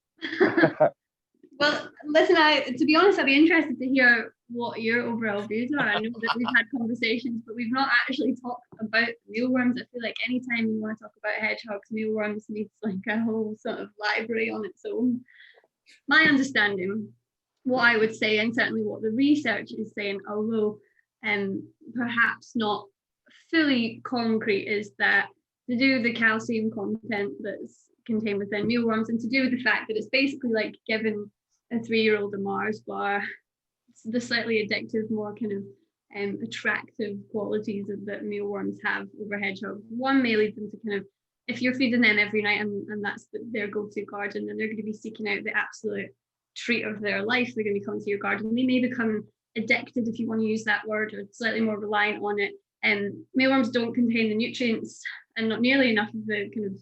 Well, listen, to be honest, I'd be interested to hear what your overall views are. I know that we've had conversations, but we've not actually talked about mealworms. I feel like anytime you want to talk about hedgehogs, mealworms needs like a whole sort of library on its own. My understanding, what I would say, and certainly what the research is saying, although perhaps not fully concrete, is that to do with the calcium content that's contained within mealworms, and to do with the fact that it's basically like giving a 3-year-old a Mars bar, the slightly addictive, more kind of attractive qualities that mealworms have over hedgehogs. One may lead them to kind of, if you're feeding them every night and that's their go-to garden, then they're going to be seeking out the absolute treat of their life. They're going to be coming to your garden. They may become addicted, if you want to use that word, or slightly more reliant on it. And mealworms don't contain the nutrients, and not nearly enough of the kind of,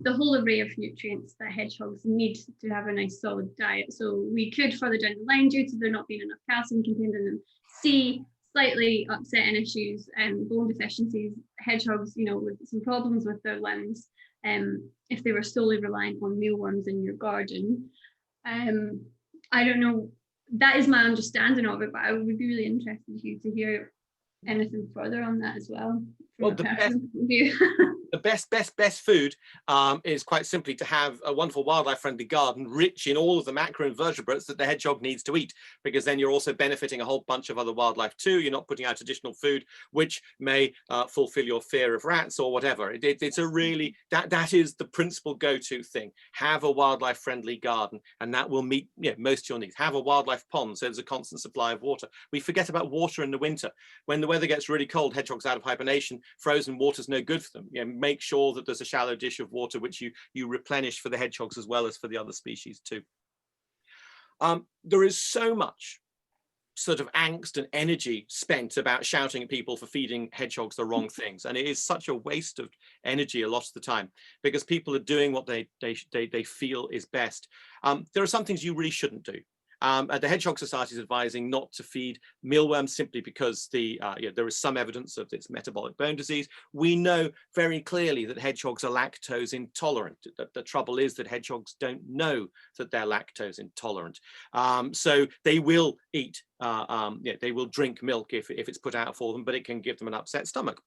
the whole array of nutrients that hedgehogs need to have a nice solid diet. So we could further down the line, due to there not being enough calcium contained in them, see slightly upsetting issues and bone deficiencies, hedgehogs, with some problems with their limbs, if they were solely reliant on mealworms in your garden. I don't know, that is my understanding of it, but I would be really interested, Hugh, to hear anything further on that as well. Well, the best food is quite simply to have a wonderful wildlife friendly garden rich in all of the macroinvertebrates that the hedgehog needs to eat, because then you're also benefiting a whole bunch of other wildlife too. You're not putting out additional food which may fulfill your fear of rats or whatever. It's a really, that is the principal go-to thing. Have a wildlife friendly garden, and that will meet most of your needs. Have a wildlife pond so there's a constant supply of water. We forget about water in the winter. When the weather gets really cold, hedgehogs out of hibernation, frozen water's no good for them. Make sure that there's a shallow dish of water which you replenish for the hedgehogs as well as for the other species too. There is so much sort of angst and energy spent about shouting at people for feeding hedgehogs the wrong things, and it is such a waste of energy a lot of the time, because people are doing what they feel is best. There are some things you really shouldn't do. The Hedgehog Society is advising not to feed mealworms simply because there is some evidence of its metabolic bone disease. We know very clearly that hedgehogs are lactose intolerant. The trouble is that hedgehogs don't know that they're lactose intolerant. So they will eat, they will drink milk if it's put out for them, but it can give them an upset stomach.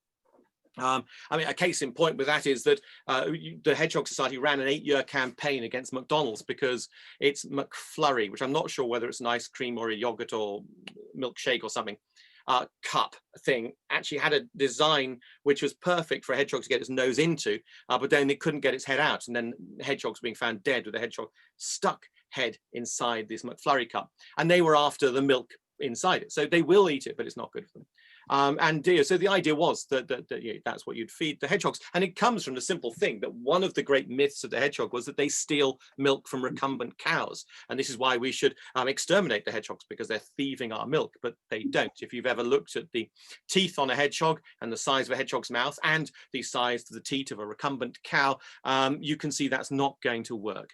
I mean, a case in point with that is that the Hedgehog Society ran an 8-year campaign against McDonald's because its McFlurry, which I'm not sure whether it's an ice cream or a yogurt or milkshake or something, cup thing, actually had a design which was perfect for a hedgehog to get its nose into, but then it couldn't get its head out, and then hedgehogs being found dead with a hedgehog stuck head inside this McFlurry cup, and they were after the milk inside it. So they will eat it, but it's not good for them. So the idea was that that's what you'd feed the hedgehogs, and it comes from the simple thing that one of the great myths of the hedgehog was that they steal milk from recumbent cows, and this is why we should exterminate the hedgehogs, because they're thieving our milk. But they don't. If you've ever looked at the teeth on a hedgehog and the size of a hedgehog's mouth and the size of the teat of a recumbent cow, you can see that's not going to work.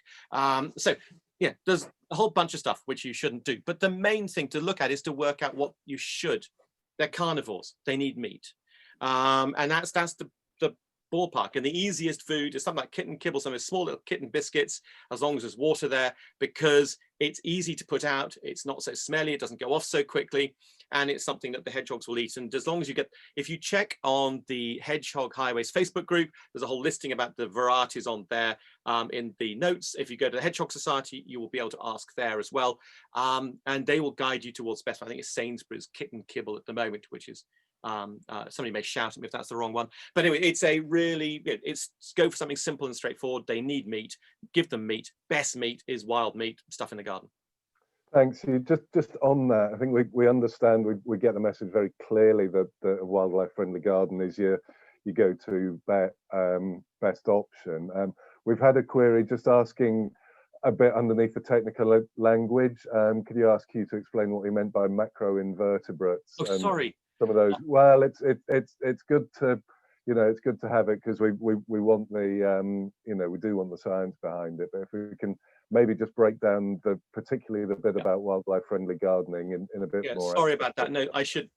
Yeah, there's a whole bunch of stuff which you shouldn't do, but the main thing to look at is to work out what you should. They're carnivores, they need meat. And that's the ballpark. And the easiest food is something like kitten kibble, some of small little kitten biscuits, as long as there's water there, because it's easy to put out, it's not so smelly, it doesn't go off so quickly, and it's something that the hedgehogs will eat. And as long as if you check on the Hedgehog Highways Facebook group, there's a whole listing about the varieties on there in the notes. If you go to the Hedgehog Society, you will be able to ask there as well. And they will guide you towards best. I think it's Sainsbury's kitten kibble at the moment, which is, somebody may shout at me if that's the wrong one, but anyway, it's go for something simple and straightforward. They need meat, give them meat. Best meat is wild meat, stuff in the garden. Thanks. Just on that, I think we understand, we get the message very clearly that the wildlife friendly garden is your go-to best option. We've had a query just asking a bit underneath the technical language. Could you ask Hugh to explain what he meant by macroinvertebrates? Oh, sorry. Some of those. Well, it's good to, it's good to have it, because we want the we do want the science behind it. But if we can maybe just break down particularly the bit about wildlife friendly gardening in a bit more. Sorry about that. No, I should.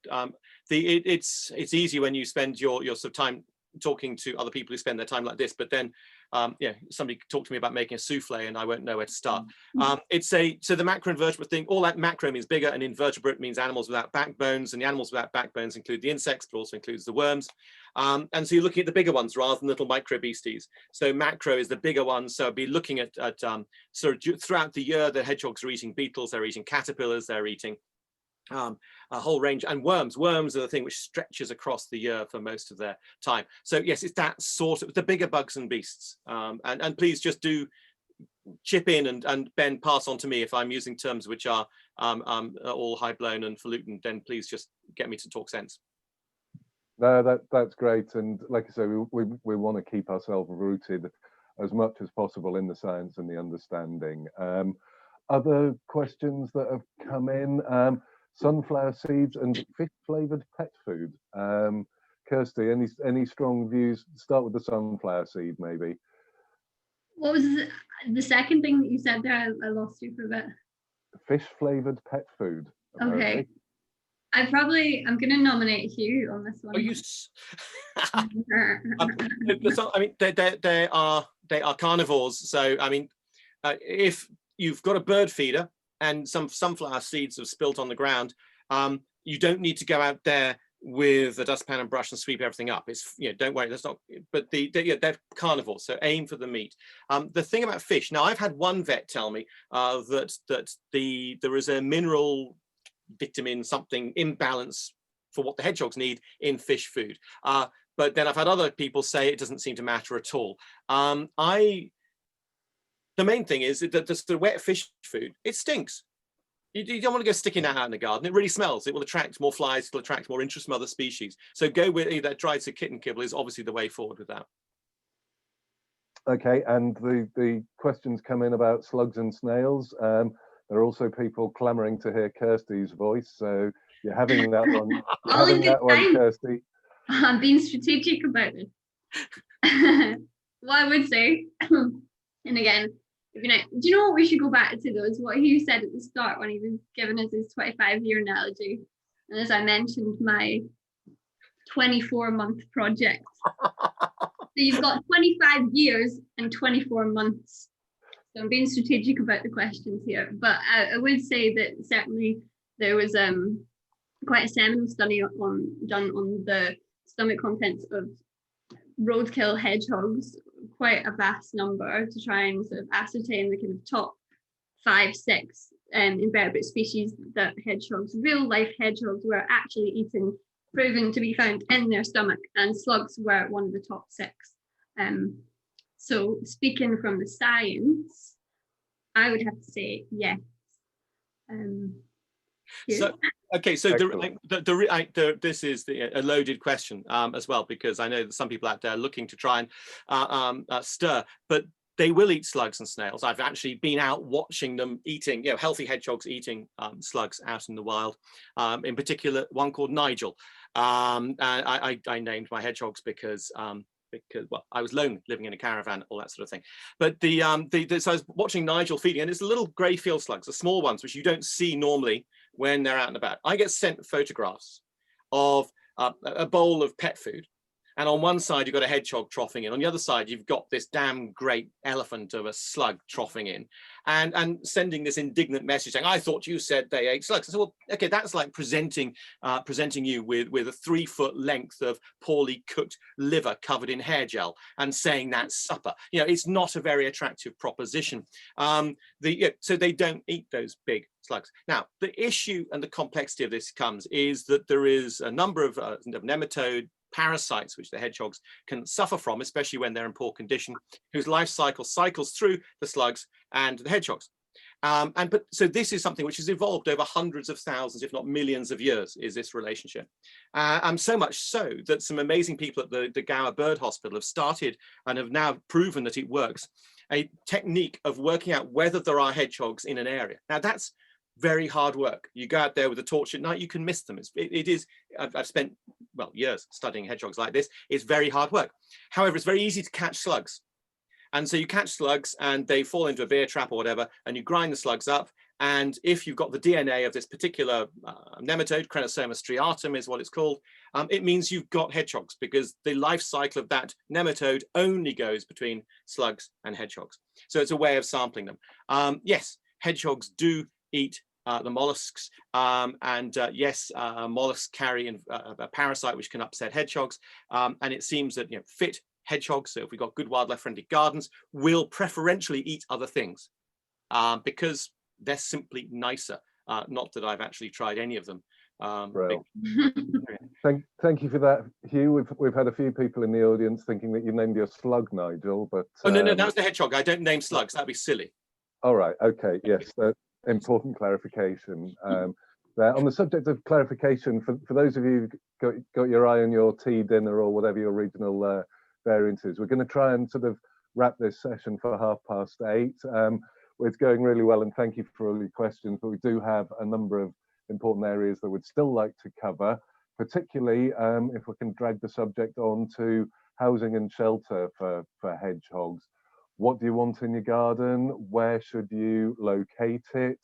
It's easy when you spend your sort of time talking to other people who spend their time like this, but then yeah, somebody talk to me about making a souffle and I won't know where to start. So the macroinvertebrate thing, all that macro means bigger, and invertebrate means animals without backbones, and the animals without backbones include the insects, but also includes the worms. And so you're looking at the bigger ones rather than little micro beasties. So macro is the bigger one. So I'd be looking at sort of throughout the year, the hedgehogs are eating beetles, they're eating caterpillars, they're eating a whole range, and worms. Worms are the thing which stretches across the year for most of their time. So yes, it's that sort of the bigger bugs and beasts. And please just do chip in, and Ben, pass on to me if I'm using terms which are all high blown and falutin. Then please just get me to talk sense. No, that's great. And like I say, we want to keep ourselves rooted as much as possible in the science and the understanding. Other questions that have come in, sunflower seeds and fish flavored pet food. Kirsty, any strong views? Start with the sunflower seed, maybe. What was the second thing that you said there? I lost you for a bit. Fish flavored pet food. Apparently. Okay. I'm going to nominate Hugh on this one. Oh, you. I mean, they are carnivores. So I mean, if you've got a bird feeder and some sunflower seeds have spilt on the ground, you don't need to go out there with a dustpan and brush and sweep everything up. It's, you know, don't worry, that's not. But they're carnivores, so aim for the meat. The thing about fish. Now, I've had one vet tell me that there is a mineral, vitamin something imbalance for what the hedgehogs need in fish food. But then I've had other people say it doesn't seem to matter at all. The main thing is that the wet fish food, it stinks. You don't want to go sticking that out in the garden. It really smells. It will attract more flies. It will attract more interest from other species. So go with that dried kitten kibble is obviously the way forward with that. Okay, and the questions come in about slugs and snails. There are also people clamoring to hear Kirsty's voice. So you're having that one. You're having that one, Kirsty. I'm being strategic about it. What I would say, and again, do you know what, we should go back to those, what Hugh said at the start when he was giving us his 25-year analogy. And as I mentioned, my 24-month project. So you've got 25 years and 24 months. So I'm being strategic about the questions here. But I would say that certainly there was quite a seminal study done on the stomach contents of roadkill hedgehogs, quite a vast number, to try and sort of ascertain the kind of top 5-6 invertebrate species that hedgehogs, real life hedgehogs, were actually eating, proven to be found in their stomach, and slugs were one of the top 6. So speaking from the science, I would have to say yes. So okay, so this is a loaded question as well, because I know that some people out there are looking to try and stir, but they will eat slugs and snails. I've actually been out watching them eating, healthy hedgehogs eating slugs out in the wild. In particular, one called Nigel. And I named my hedgehogs because well, I was lonely, living in a caravan, all that sort of thing. But so I was watching Nigel feeding, and it's the little grey field slugs, the small ones, which you don't see normally when they're out and about. I get sent photographs of a bowl of pet food, and on one side you've got a hedgehog troughing in, on the other side you've got this damn great elephant of a slug troughing in, and sending this indignant message saying, I thought you said they ate slugs. I said, well, okay, that's like presenting you with a 3-foot length of poorly cooked liver covered in hair gel and saying that's supper. It's not a very attractive proposition. So they don't eat those big slugs. Now, the issue and the complexity of this is that there is a number of nematode parasites which the hedgehogs can suffer from, especially when they're in poor condition, whose life cycle cycles through the slugs and the hedgehogs. So this is something which has evolved over hundreds of thousands, if not millions of years, is this relationship. So much so that some amazing people at the Gower Bird Hospital have started and have now proven that it works, a technique of working out whether there are hedgehogs in an area. Now that's very hard work. You go out there with a torch at night, you can miss them. I've spent, years studying hedgehogs like this. It's very hard work. However, it's very easy to catch slugs. And so you catch slugs and they fall into a bear trap or whatever, and you grind the slugs up And if you've got the DNA of this particular nematode, Crenosoma striatum is what it's called, it means you've got hedgehogs, because the life cycle of that nematode only goes between slugs and hedgehogs. So it's a way of sampling them. Yes, hedgehogs do eat the mollusks, and yes, mollusks carry a parasite which can upset hedgehogs, and it seems that fit hedgehogs, so if we've got good wildlife friendly gardens, will preferentially eat other things because they're simply nicer. Not that I've actually tried any of them. Thank you for that, Hugh. We've had a few people in the audience thinking that you named your slug Nigel, but oh no, that was the hedgehog. I don't name slugs. That'd be silly. All right. Okay. Yes. Important clarification. There. On the subject of clarification, for those of you who've got your eye on your tea, dinner, or whatever your regional variant is, we're going to try and sort of wrap this session for 8:30. It's going really well, and thank you for all your questions, but we do have a number of important areas that we'd still like to cover, particularly if we can drag the subject on to housing and shelter for hedgehogs. What do you want in your garden? Where should you locate it?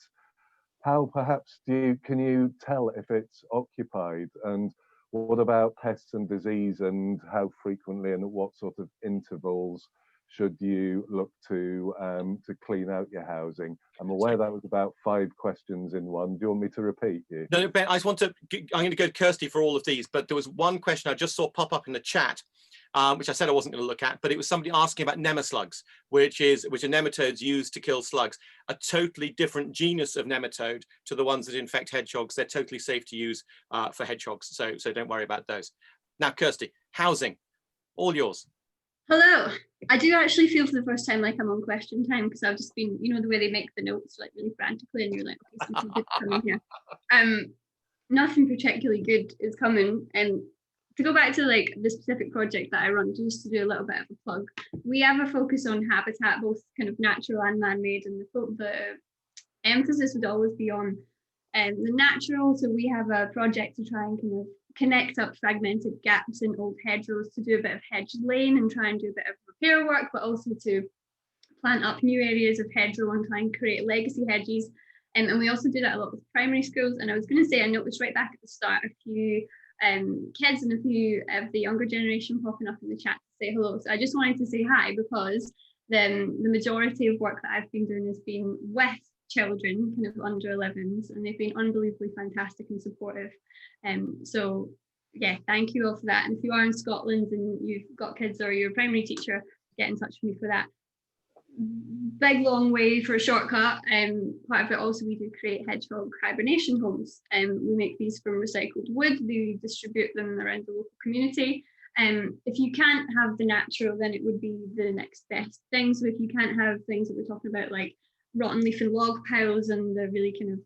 How perhaps can you tell if it's occupied? And what about pests and disease, and how frequently and at what sort of intervals should you look to clean out your housing? I'm aware that was about 5 questions in one. Do you want me to repeat you? No, Ben, I just want to, I'm going to go to Kirsty for all of these, but there was one question I just saw pop up in the chat, which I said I wasn't going to look at, but it was somebody asking about Nema slugs, which are nematodes used to kill slugs, a totally different genus of nematode to the ones that infect hedgehogs. They're totally safe to use for hedgehogs, so don't worry about those. Now, Kirsty, housing, all yours. Hello. I do actually feel for the first time like I'm on question time, because I've just been, the way they make the notes like really frantically, and you're like, okay, something good coming here. Nothing particularly good is coming. And to go back to like the specific project that I run, just to do a little bit of a plug, we have a focus on habitat, both kind of natural and man-made, and the emphasis would always be on the natural. So we have a project to try and kind of connect up fragmented gaps in old hedgerows, to do a bit of hedge laying and try and do a bit of repair work, but also to plant up new areas of hedgerow and try and create legacy hedges. And we also do that a lot with primary schools. And I was going to say, I noticed right back at the start a few kids and a few of the younger generation popping up in the chat to say hello. So I just wanted to say hi, because the majority of work that I've been doing has been with children, kind of under 11s, and they've been unbelievably fantastic and supportive. So yeah, thank you all for that. And if you are in Scotland and you've got kids or you're a primary teacher, get in touch with me for that. Big long way for a shortcut. Part of it also, we do create hedgehog hibernation homes, and we make these from recycled wood. We distribute them around the local community. If you can't have the natural, then it would be the next best thing. So if you can't have things that we're talking about, like rotten leaf and log piles and the really kind of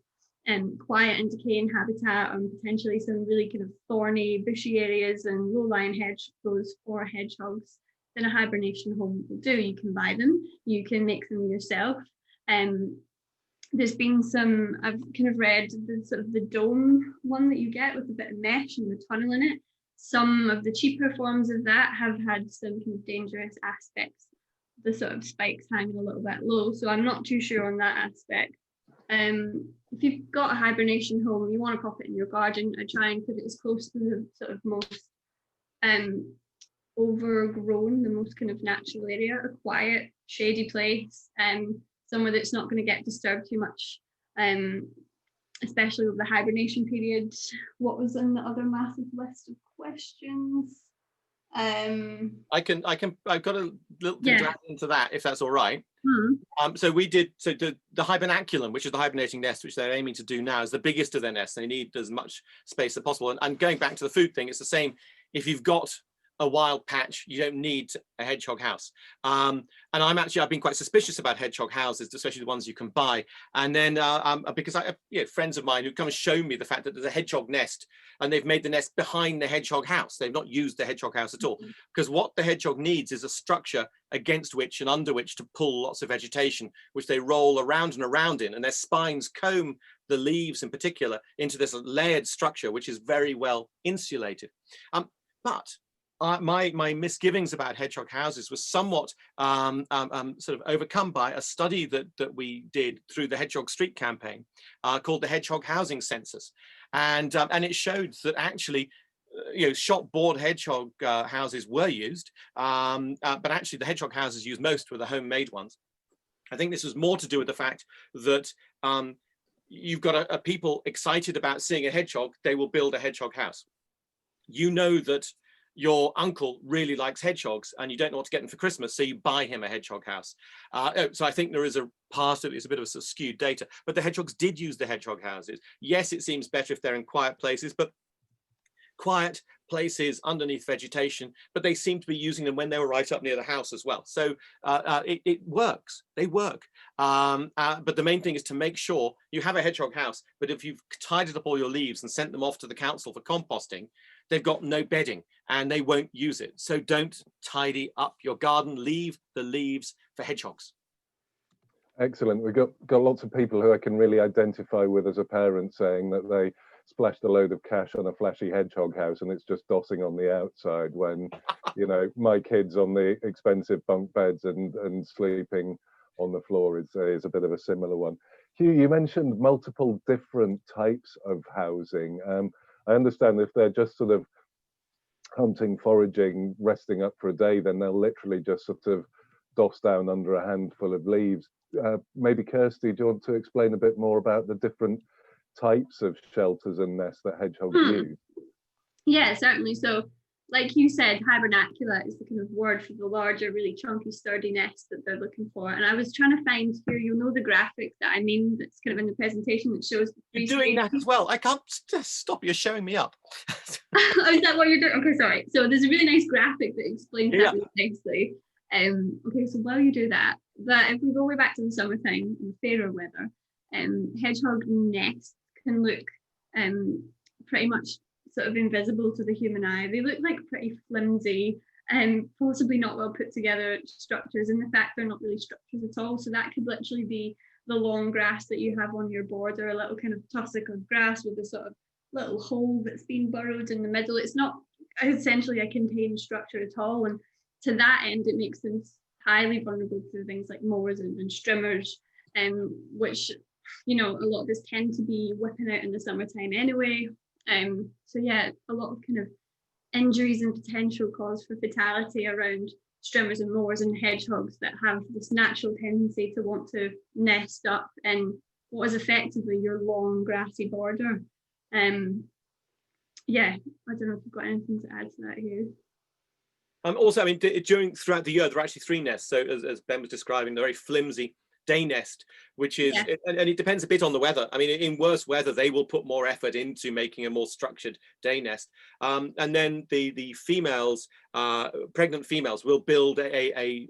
quiet and decaying habitat, and potentially some really kind of thorny, bushy areas and low-lying hedgerows for hedgehogs, then a hibernation home will do. You can buy them, you can make them yourself. There's been some, I've kind of read the sort of the dome one that you get with a bit of mesh and the tunnel in it. Some of the cheaper forms of that have had some kind of dangerous aspects, the sort of spikes hanging a little bit low, so I'm not too sure on that aspect. If you've got a hibernation home, you want to pop it in your garden. I try and put it as close to the sort of most overgrown, the most kind of natural area, a quiet, shady place, somewhere that's not going to get disturbed too much, especially with the hibernation period. What was in the other massive list of questions? I've got a little thing to add into that, if that's all right. So we did, so the hibernaculum, which is the hibernating nest, which they're aiming to do now, is the biggest of their nests. They need as much space as possible. And going back to the food thing, it's the same. If you've got a wild patch, you don't need a hedgehog house. And I've been quite suspicious about hedgehog houses, especially the ones you can buy. And then because I have friends of mine who come and show me the fact that there's a hedgehog nest, and they've made the nest behind the hedgehog house. They've not used the hedgehog house at all, because what the hedgehog needs is a structure against which and under which to pull lots of vegetation, which they roll around and around in, and their spines comb the leaves in particular into this layered structure, which is very well insulated. But my misgivings about hedgehog houses was somewhat sort of overcome by a study that we did through the Hedgehog Street campaign called the Hedgehog Housing Census, and it showed that actually, shop board hedgehog houses were used, but actually the hedgehog houses used most were the homemade ones. I think this was more to do with the fact that you've got a people excited about seeing a hedgehog, they will build a hedgehog house. You know that your uncle really likes hedgehogs and you don't know what to get him for Christmas, so you buy him a hedgehog house. So I think there is a part of it, it's a bit of a sort of skewed data, but the hedgehogs did use the hedgehog houses. Yes, it seems better if they're in quiet places, but quiet places underneath vegetation, but they seem to be using them when they were right up near the house as well. So it works, they work. But the main thing is to make sure you have a hedgehog house, but if you've tidied up all your leaves and sent them off to the council for composting, they've got no bedding and they won't use it. So don't tidy up your garden, leave the leaves for hedgehogs. Excellent. We've got lots of people who I can really identify with as a parent saying that they splashed a load of cash on a flashy hedgehog house and it's just dossing on the outside when, my kids on the expensive bunk beds and sleeping on the floor is a bit of a similar one. Hugh, you mentioned multiple different types of housing. I understand if they're just sort of hunting, foraging, resting up for a day, then they'll literally just sort of doss down under a handful of leaves. Maybe Kirsty, do you want to explain a bit more about the different types of shelters and nests that hedgehogs use? Yeah, certainly. So like you said, hibernacula is the kind of word for the larger, really chunky, sturdy nest that they're looking for. And I was trying to find here, the graphic that I mean that's kind of in the presentation that shows the three You're doing stages. that as well. I can't stop you showing me up. Oh, is that what you're doing? Okay, sorry. So there's a really nice graphic that explains that really nicely. Okay, so while you do that, if we go way back to the summertime and fairer weather, hedgehog nests can look pretty much sort of invisible to the human eye. They look like pretty flimsy and possibly not well put together structures. In fact, they're not really structures at all. So that could literally be the long grass that you have on your border, a little kind of tussock of grass with a sort of little hole that's been burrowed in the middle. It's not essentially a contained structure at all. And to that end, it makes them highly vulnerable to things like mowers and strimmers, which, a lot of us tend to be whipping out in the summertime anyway. So yeah, a lot of kind of injuries and potential cause for fatality around strimmers and mowers and hedgehogs that have this natural tendency to want to nest up in what is effectively your long grassy border. Yeah, I don't know if you've got anything to add to that here. Also, I mean, throughout the year, there are actually three nests. So as Ben was describing, they're very flimsy day nest, which is, and it depends a bit on the weather. I mean, in worse weather, they will put more effort into making a more structured day nest. And then the females, pregnant females, will build a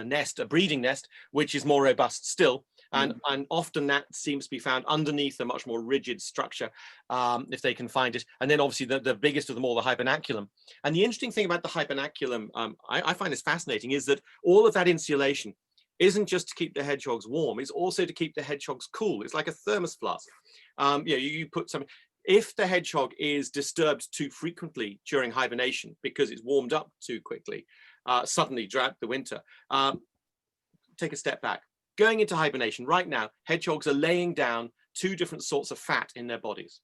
nest, a breeding nest, which is more robust still. And often that seems to be found underneath a much more rigid structure, if they can find it. And then obviously the biggest of them all, the hibernaculum. And the interesting thing about the hibernaculum, I find this fascinating, is that all of that insulation isn't just to keep the hedgehogs warm, it's also to keep the hedgehogs cool. It's like a thermos flask. You put something, if the hedgehog is disturbed too frequently during hibernation because it's warmed up too quickly, suddenly throughout the winter, take a step back. Going into hibernation right now, hedgehogs are laying down two different sorts of fat in their bodies.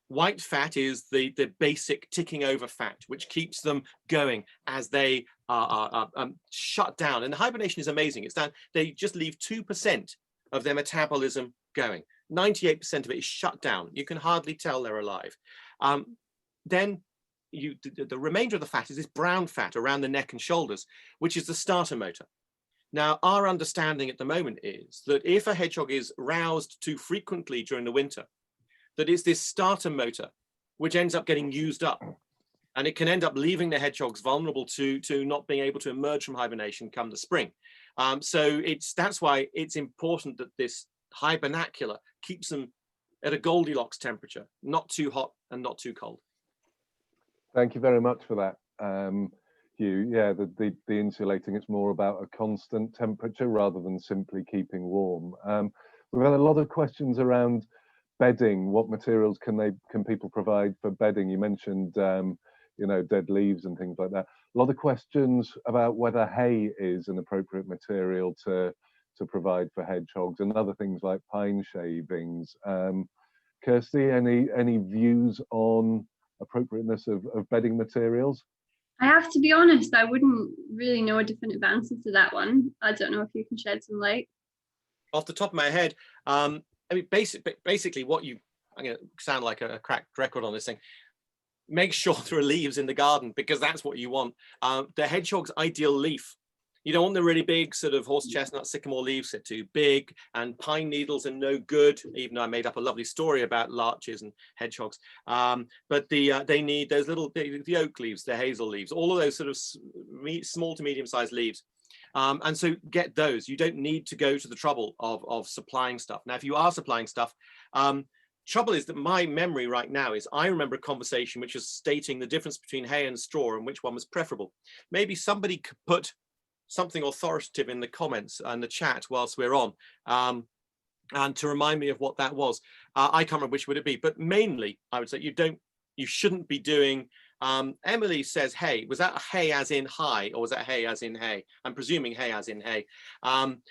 White fat is the basic ticking over fat, which keeps them going as they are shut down. And the hibernation is amazing. It's that they just leave 2% of their metabolism going. 98% of it is shut down. You can hardly tell they're alive. Then the remainder of the fat is this brown fat around the neck and shoulders, which is the starter motor. Now, our understanding at the moment is that if a hedgehog is roused too frequently during the winter, that it's this starter motor which ends up getting used up, and it can end up leaving the hedgehogs vulnerable to not being able to emerge from hibernation come the spring. So that's why it's important that this hibernacula keeps them at a Goldilocks temperature, not too hot and not too cold. Thank you very much for that, Hugh. Yeah, the insulating, it's more about a constant temperature rather than simply keeping warm. We've had a lot of questions around bedding. What materials can people provide for bedding? You mentioned dead leaves and things like that. A lot of questions about whether hay is an appropriate material to provide for hedgehogs, and other things like pine shavings. Kirsty, any views on appropriateness of bedding materials? I have to be honest, I wouldn't really know a definitive answer to that one. I don't know if you can shed some light. Off the top of my head, I mean, basically what I'm going to sound like a cracked record on this thing. Make sure there are leaves in the garden, because that's what you want. The hedgehog's ideal leaf. You don't want the really big sort of horse chestnut, sycamore leaves. They're too big, and pine needles are no good, even though I made up a lovely story about larches and hedgehogs. But they need those little, the oak leaves, the hazel leaves, all of those sort of small to medium-sized leaves. And so get those. You don't need to go to the trouble of supplying stuff. Now, if you are supplying stuff, trouble is that my memory right now is I remember a conversation which was stating the difference between hay and straw and which one was preferable. Maybe somebody could put something authoritative in the comments and the chat whilst we're on, and to remind me of what that was. I can't remember which would it be, but mainly I would say you shouldn't be doing. Emily says hay. Was that hay as in high, or was that hay as in hay? I'm presuming hay as in hay.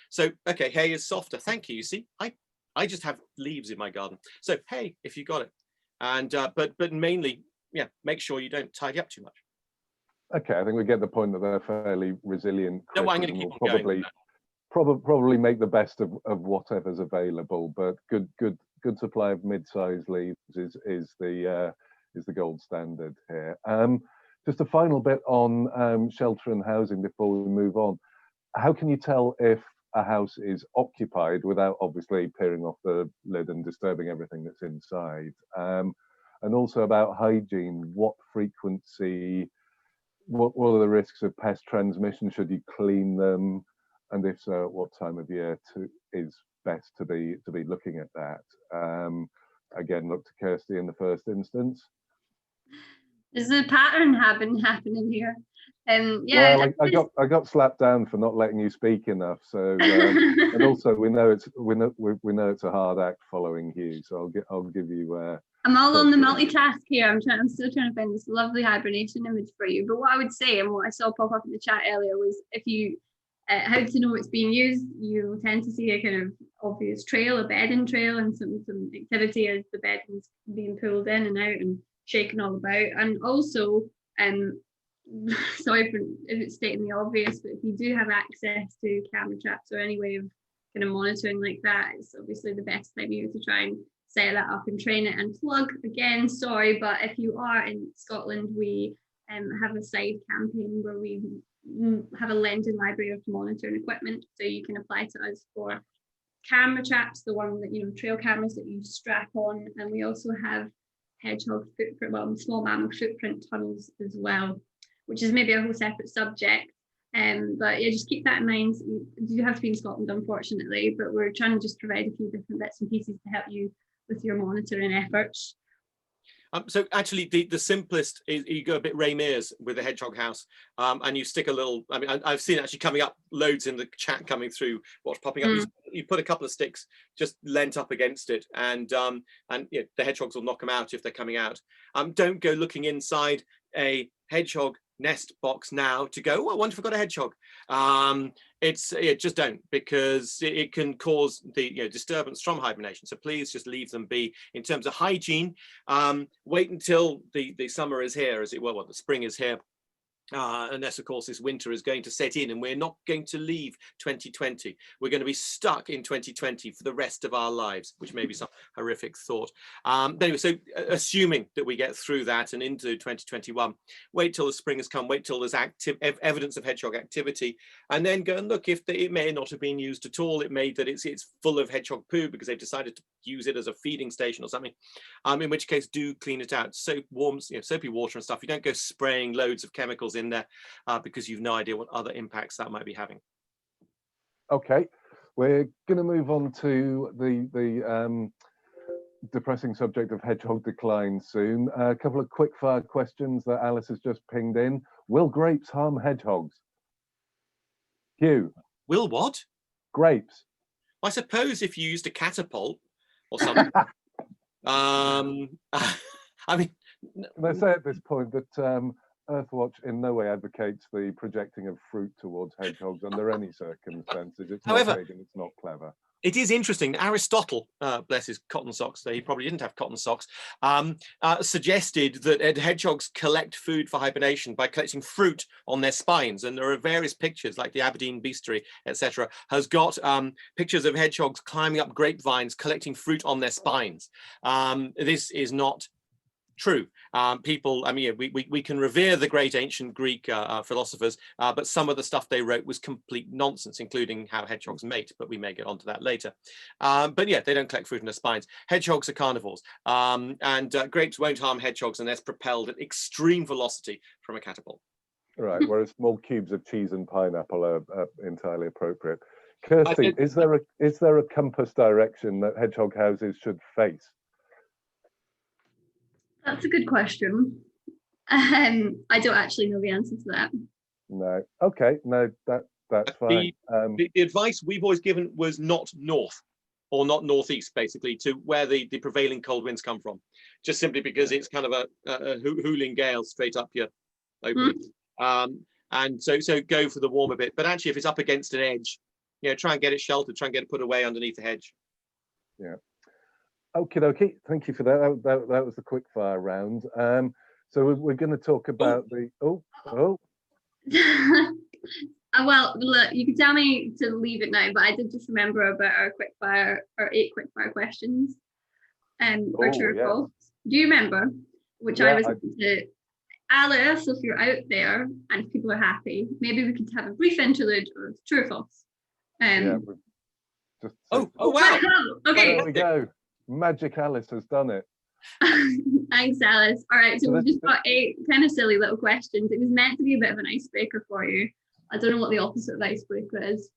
So okay, hay is softer. Thank you. You see, I just have leaves in my garden. So hay, if you got it, and but mainly, yeah, make sure you don't tidy up too much. Okay, I think we get the point that they're fairly resilient. No, I'm going to keep on going. Probably make the best of whatever's available, but good supply of mid-sized leaves is the gold standard here. Just a final bit on shelter and housing before we move on. How can you tell if a house is occupied without obviously peering off the lid and disturbing everything that's inside? And also about hygiene, what frequency, what are the risks of pest transmission? Should you clean them? And if so, at what time of year is best to be looking at that? Again, look to Kirsty in the first instance. There's a pattern happening here. Yeah, well, I got slapped down for not letting you speak enough. So and also we know it's a hard act following Hugh. So I'll give you. I'm all on the multitask here. I'm still trying to find this lovely hibernation image for you. But what I would say, and what I saw pop up in the chat earlier, was if you how to know it's being used, you tend to see a kind of obvious trail, a bedding trail, and some activity as the bedding's being pulled in and out and shaken all about. And also, sorry if it's stating the obvious, but if you do have access to camera traps or any way of kind of monitoring like that, it's obviously the best time of year to try and set that up and train it. And plug again, sorry, but if you are in Scotland, we have a side campaign where we have a Lending library of monitoring equipment, so you can apply to us for camera traps, the one that trail cameras that you strap on, and we also have hedgehog footprint, small mammal footprint tunnels as well, which is maybe a whole separate subject. But yeah, just keep that in mind. You have to be in Scotland, unfortunately, but we're trying to just provide a few different bits and pieces to help you with your monitoring efforts. So actually, the simplest is you go a bit Ray Mears with the hedgehog house, and you stick a little. I mean, I've seen it actually coming up loads in the chat coming through. What's popping up? You put a couple of sticks just leant up against it, and the hedgehogs will knock them out if they're coming out. Don't go looking inside a hedgehog nest box now to go, oh, I wonder if I've got a hedgehog. Just don't, because it can cause the disturbance from hibernation. So please just leave them be. In terms of hygiene, wait until the summer is here, as it were, well, the spring is here. Unless, of course, this winter is going to set in and we're not going to leave 2020. We're going to be stuck in 2020 for the rest of our lives, which may be some horrific thought. Anyway, so assuming that we get through that and into 2021, wait till the spring has come, wait till there's evidence of hedgehog activity, and then go and look if it may not have been used at all. It may that it's full of hedgehog poo because they've decided to use it as a feeding station or something. In which case, do clean it out. Soap, warms, soapy water and stuff. You don't go spraying loads of chemicals in there because you've no idea what other impacts that might be having. Okay, we're going to move on to the depressing subject of hedgehog decline soon. A couple of quick fire questions that Alice has just pinged in. Will grapes harm hedgehogs? Hugh? Will what? Grapes. I suppose if you used a catapult or something. I mean, Can I say at this point that Earthwatch in no way advocates the projecting of fruit towards hedgehogs under any circumstances. It's not big and it's not clever. It is interesting. Aristotle, bless his cotton socks, he probably didn't have cotton socks, suggested that hedgehogs collect food for hibernation by collecting fruit on their spines. And there are various pictures, like the Aberdeen Beastery, etc., has got pictures of hedgehogs climbing up grapevines, collecting fruit on their spines. This is not true. People, I mean, we can revere the great ancient Greek philosophers, but some of the stuff they wrote was complete nonsense, including how hedgehogs mate, but we may get onto that later. But yeah, they don't collect fruit in their spines. Hedgehogs are carnivores, and grapes won't harm hedgehogs unless propelled at extreme velocity from a catapult. Right, whereas small cubes of cheese and pineapple are entirely appropriate. Kirsty, is there a compass direction that hedgehog houses should face? That's a good question. I don't actually know the answer to that. No. Okay. No, that's fine. The advice we've always given was not north or not northeast, basically, to where the prevailing cold winds come from, just simply because it's kind of a hooling gale straight up your opening. And so go for the warmer bit. But actually, if it's up against an edge, try and get it sheltered, try and get it put away underneath the hedge. Yeah. Okie dokie, thank you for that. That was the quick fire round. So we're going to talk about the well, look, you can tell me to leave it now, but I did just remember about our 8 quick fire questions. Or true or false. Do you remember? Which I was to Alice, if you're out there and if people are happy, maybe we could have a brief interlude of true or false. Wow! Okay. There we go. Magic Alice has done it. Thanks, Alice. All right, so we've just got 8 kind of silly little questions. It was meant to be a bit of an icebreaker for you. I don't know what the opposite of icebreaker is,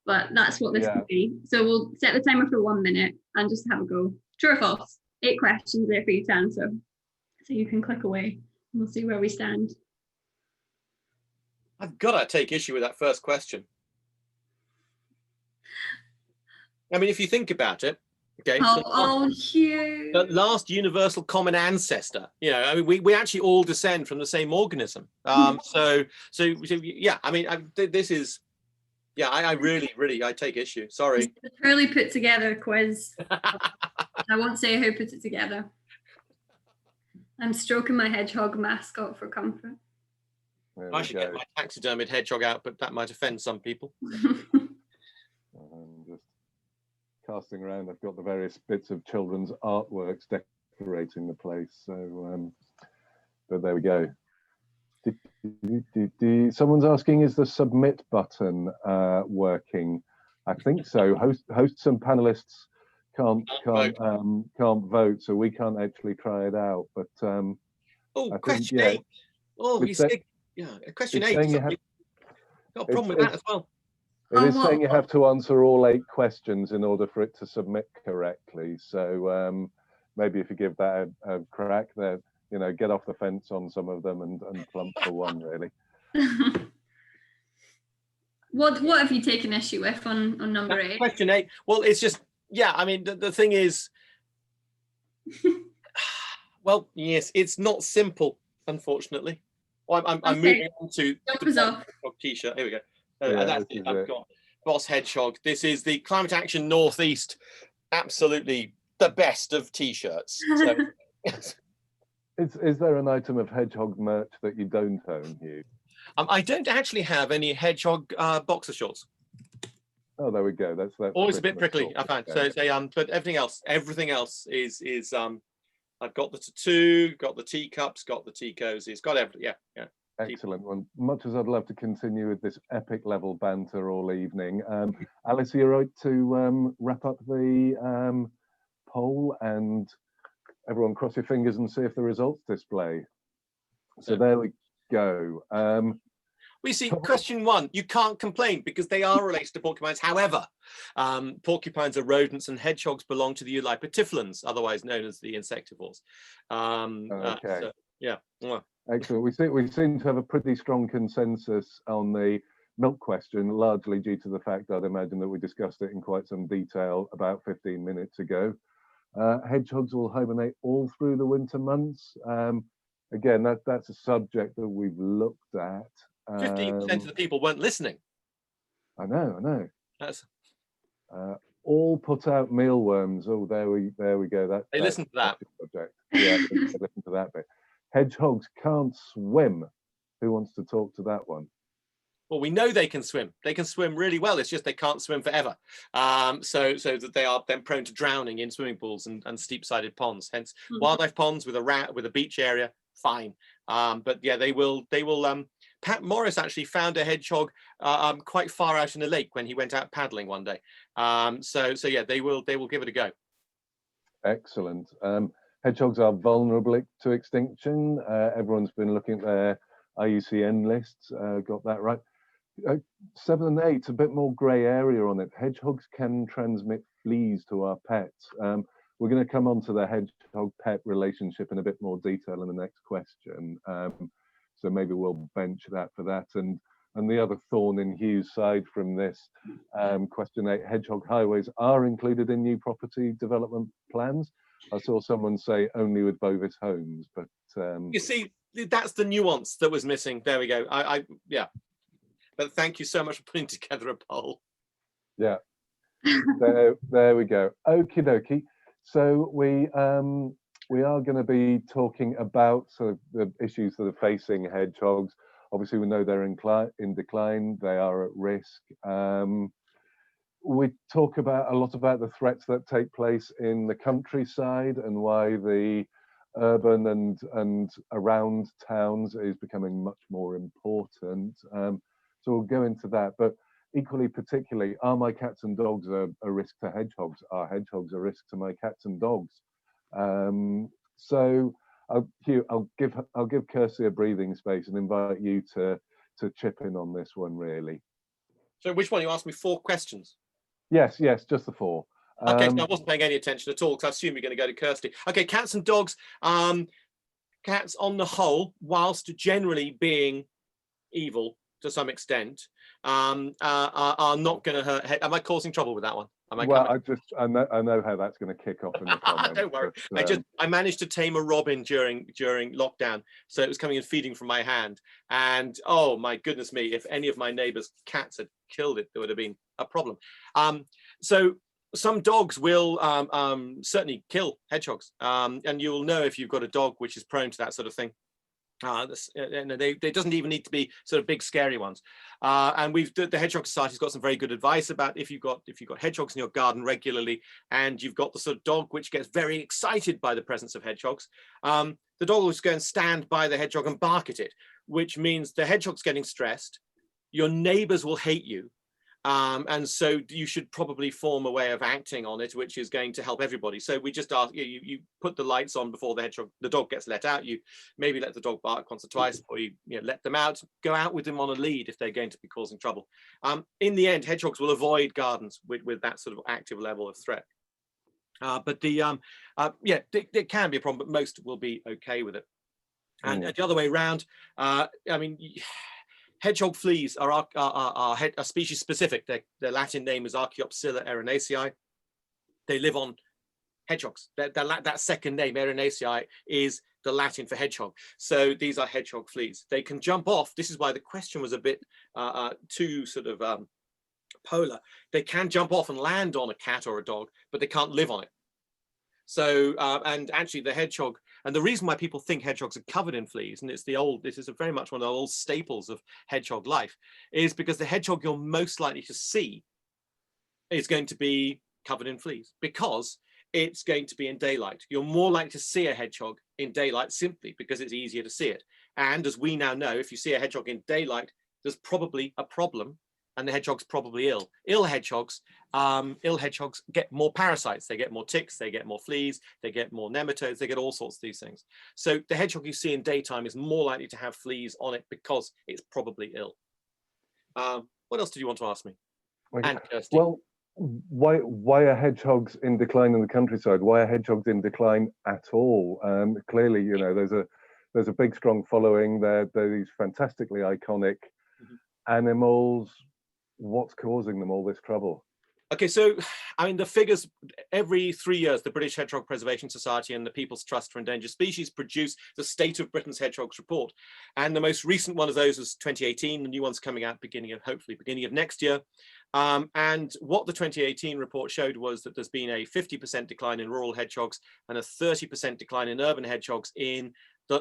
but that's what this could be. So we'll set the timer for 1 minute and just have a go. True or false? 8 questions there for you to answer. So you can click away and we'll see where we stand. I've got to take issue with that first question. I mean, if you think about it, okay. Hugh. The last universal common ancestor. I mean, we actually all descend from the same organism. So yeah. I mean, this is, yeah. I really, I take issue. Sorry. It's a poorly put together quiz. I won't say who put it together. I'm stroking my hedgehog mascot for comfort. I should get my taxidermied hedgehog out, but that might offend some people. Just casting around, I've got the various bits of children's artworks decorating the place. So, but there we go. Someone's asking, is the submit button working? I think so. Hosts and panelists can't vote, so we can't actually try it out. But question 8. Question 8. Got a problem with that as well. It is saying you have to answer all 8 questions in order for it to submit correctly. So maybe if you give that a crack, there, get off the fence on some of them and plump for one, really. What have you taken issue with on number 8? Question 8. Well, it's just, I mean, the thing is, well, yes, it's not simple, unfortunately. Well, I'm moving on to the t-shirt. Here we go. That's it. I've got Boss Hedgehog. This is the Climate Action Northeast. Absolutely the best of t-shirts. So, yes. Is there an item of hedgehog merch that you don't own, Hugh? I don't actually have any hedgehog boxer shorts. Oh, there we go. That's always a bit prickly, I find. So but everything else is I've got the tattoo, got the teacups, got the tea cozies, got everything. Yeah. Excellent one. Much as I'd love to continue with this epic level banter all evening, Alice, you're right to wrap up the poll and everyone cross your fingers and see if the results display. So there we go. We see question 1. You can't complain because they are related to porcupines. However, porcupines are rodents and hedgehogs belong to the Eulypetiflans, otherwise known as the insectivores. Okay. So, yeah. Excellent. We seem to have a pretty strong consensus on the milk question, largely due to the fact I'd imagine that we discussed it in quite some detail about 15 minutes ago. Hedgehogs will hibernate all through the winter months. again, that's a subject that we've looked at. 15% of the people weren't listening. I know. That's all put out mealworms. Oh, there we go. They listen to that. Subject. Yeah, they listen to that bit. Hedgehogs can't swim. Who wants to talk to that one? Well, we know they can swim. They can swim really well. It's just they can't swim forever. So that they are then prone to drowning in swimming pools and steep-sided ponds. Hence, wildlife ponds with a beach area, fine. But yeah, they will. Pat Morris actually found a hedgehog quite far out in the lake when he went out paddling one day. So yeah, they will give it a go. Excellent. Hedgehogs are vulnerable to extinction. Everyone's been looking at their IUCN lists. Got that right. 7 and 8, a bit more grey area on it. Hedgehogs can transmit fleas to our pets. We're going to come on to the hedgehog-pet relationship in a bit more detail in the next question. So maybe we'll bench that for that. And the other thorn in Hugh's side from this, question 8, hedgehog highways are included in new property development plans. I saw someone say only with Bovis homes, but you see, that's the nuance that was missing. There we go. Yeah. But thank you so much for putting together a poll. Yeah. There we go. Okie dokie. So we are going to be talking about sort of the issues that are facing hedgehogs. Obviously, we know they're in decline. They are at risk. We talk a lot about the threats that take place in the countryside and why the urban and around towns is becoming much more important. So we'll go into that. But equally, particularly, are my cats and dogs a risk to hedgehogs? Are hedgehogs a risk to my cats and dogs? So Hugh, I'll give Kirsty a breathing space and invite you to chip in on this one, really. So which one? You asked me 4 questions. Yes, just the 4. Okay, so I wasn't paying any attention at all because I assume you're going to go to Kirsty. Okay, cats and dogs. Cats on the whole, whilst generally being evil to some extent, are not going to hurt. Am I causing trouble with that one? I know how that's going to kick off in the comments. Don't worry. But, I managed to tame a robin during lockdown, so it was coming and feeding from my hand. And oh my goodness me, if any of my neighbours' cats had killed it, there would have been a problem. So some dogs will certainly kill hedgehogs, and you will know if you've got a dog which is prone to that sort of thing. They doesn't even need to be sort of big scary ones, and the Hedgehog Society's got some very good advice about if you've got hedgehogs in your garden regularly and you've got the sort of dog which gets very excited by the presence of hedgehogs, the dog will just go and stand by the hedgehog and bark at it, which means the hedgehog's getting stressed, your neighbors will hate you, and so you should probably form a way of acting on it which is going to help everybody. So we just ask you put the lights on before the dog gets let out. You maybe let the dog bark once or twice, or you let them out, go out with them on a lead if they're going to be causing trouble. In the end, hedgehogs will avoid gardens with that sort of active level of threat. But it can be a problem, but most will be okay with it. And the other way around, hedgehog fleas are species specific. Their Latin name is Archaeopsilla erinacei. They live on hedgehogs. That second name, erinacei, is the Latin for hedgehog. So these are hedgehog fleas. They can jump off. This is why the question was a bit too sort of polar. They can jump off and land on a cat or a dog, but they can't live on it. So and actually the hedgehog, and the reason why people think hedgehogs are covered in fleas, and this is very much one of the old staples of hedgehog life, is because the hedgehog you're most likely to see is going to be covered in fleas because it's going to be in daylight. You're more likely to see a hedgehog in daylight simply because it's easier to see it. And as we now know, if you see a hedgehog in daylight, there's probably a problem, and the hedgehog's probably ill. Ill hedgehogs get more parasites. They get more ticks, they get more fleas, they get more nematodes, they get all sorts of these things. So the hedgehog you see in daytime is more likely to have fleas on it because it's probably ill. What else did you want to ask me? And Kirsty? Well, why are hedgehogs in decline in the countryside? Why are hedgehogs in decline at all? Clearly, there's a big, strong following. They're these fantastically iconic animals. What's causing them all this trouble? Okay, so I mean, the figures, every 3 years, the British Hedgehog Preservation Society and the People's Trust for Endangered Species produce the State of Britain's Hedgehogs report. And the most recent one of those was 2018. The new one's coming out hopefully beginning of next year. And what the 2018 report showed was that there's been a 50% decline in rural hedgehogs and a 30% decline in urban hedgehogs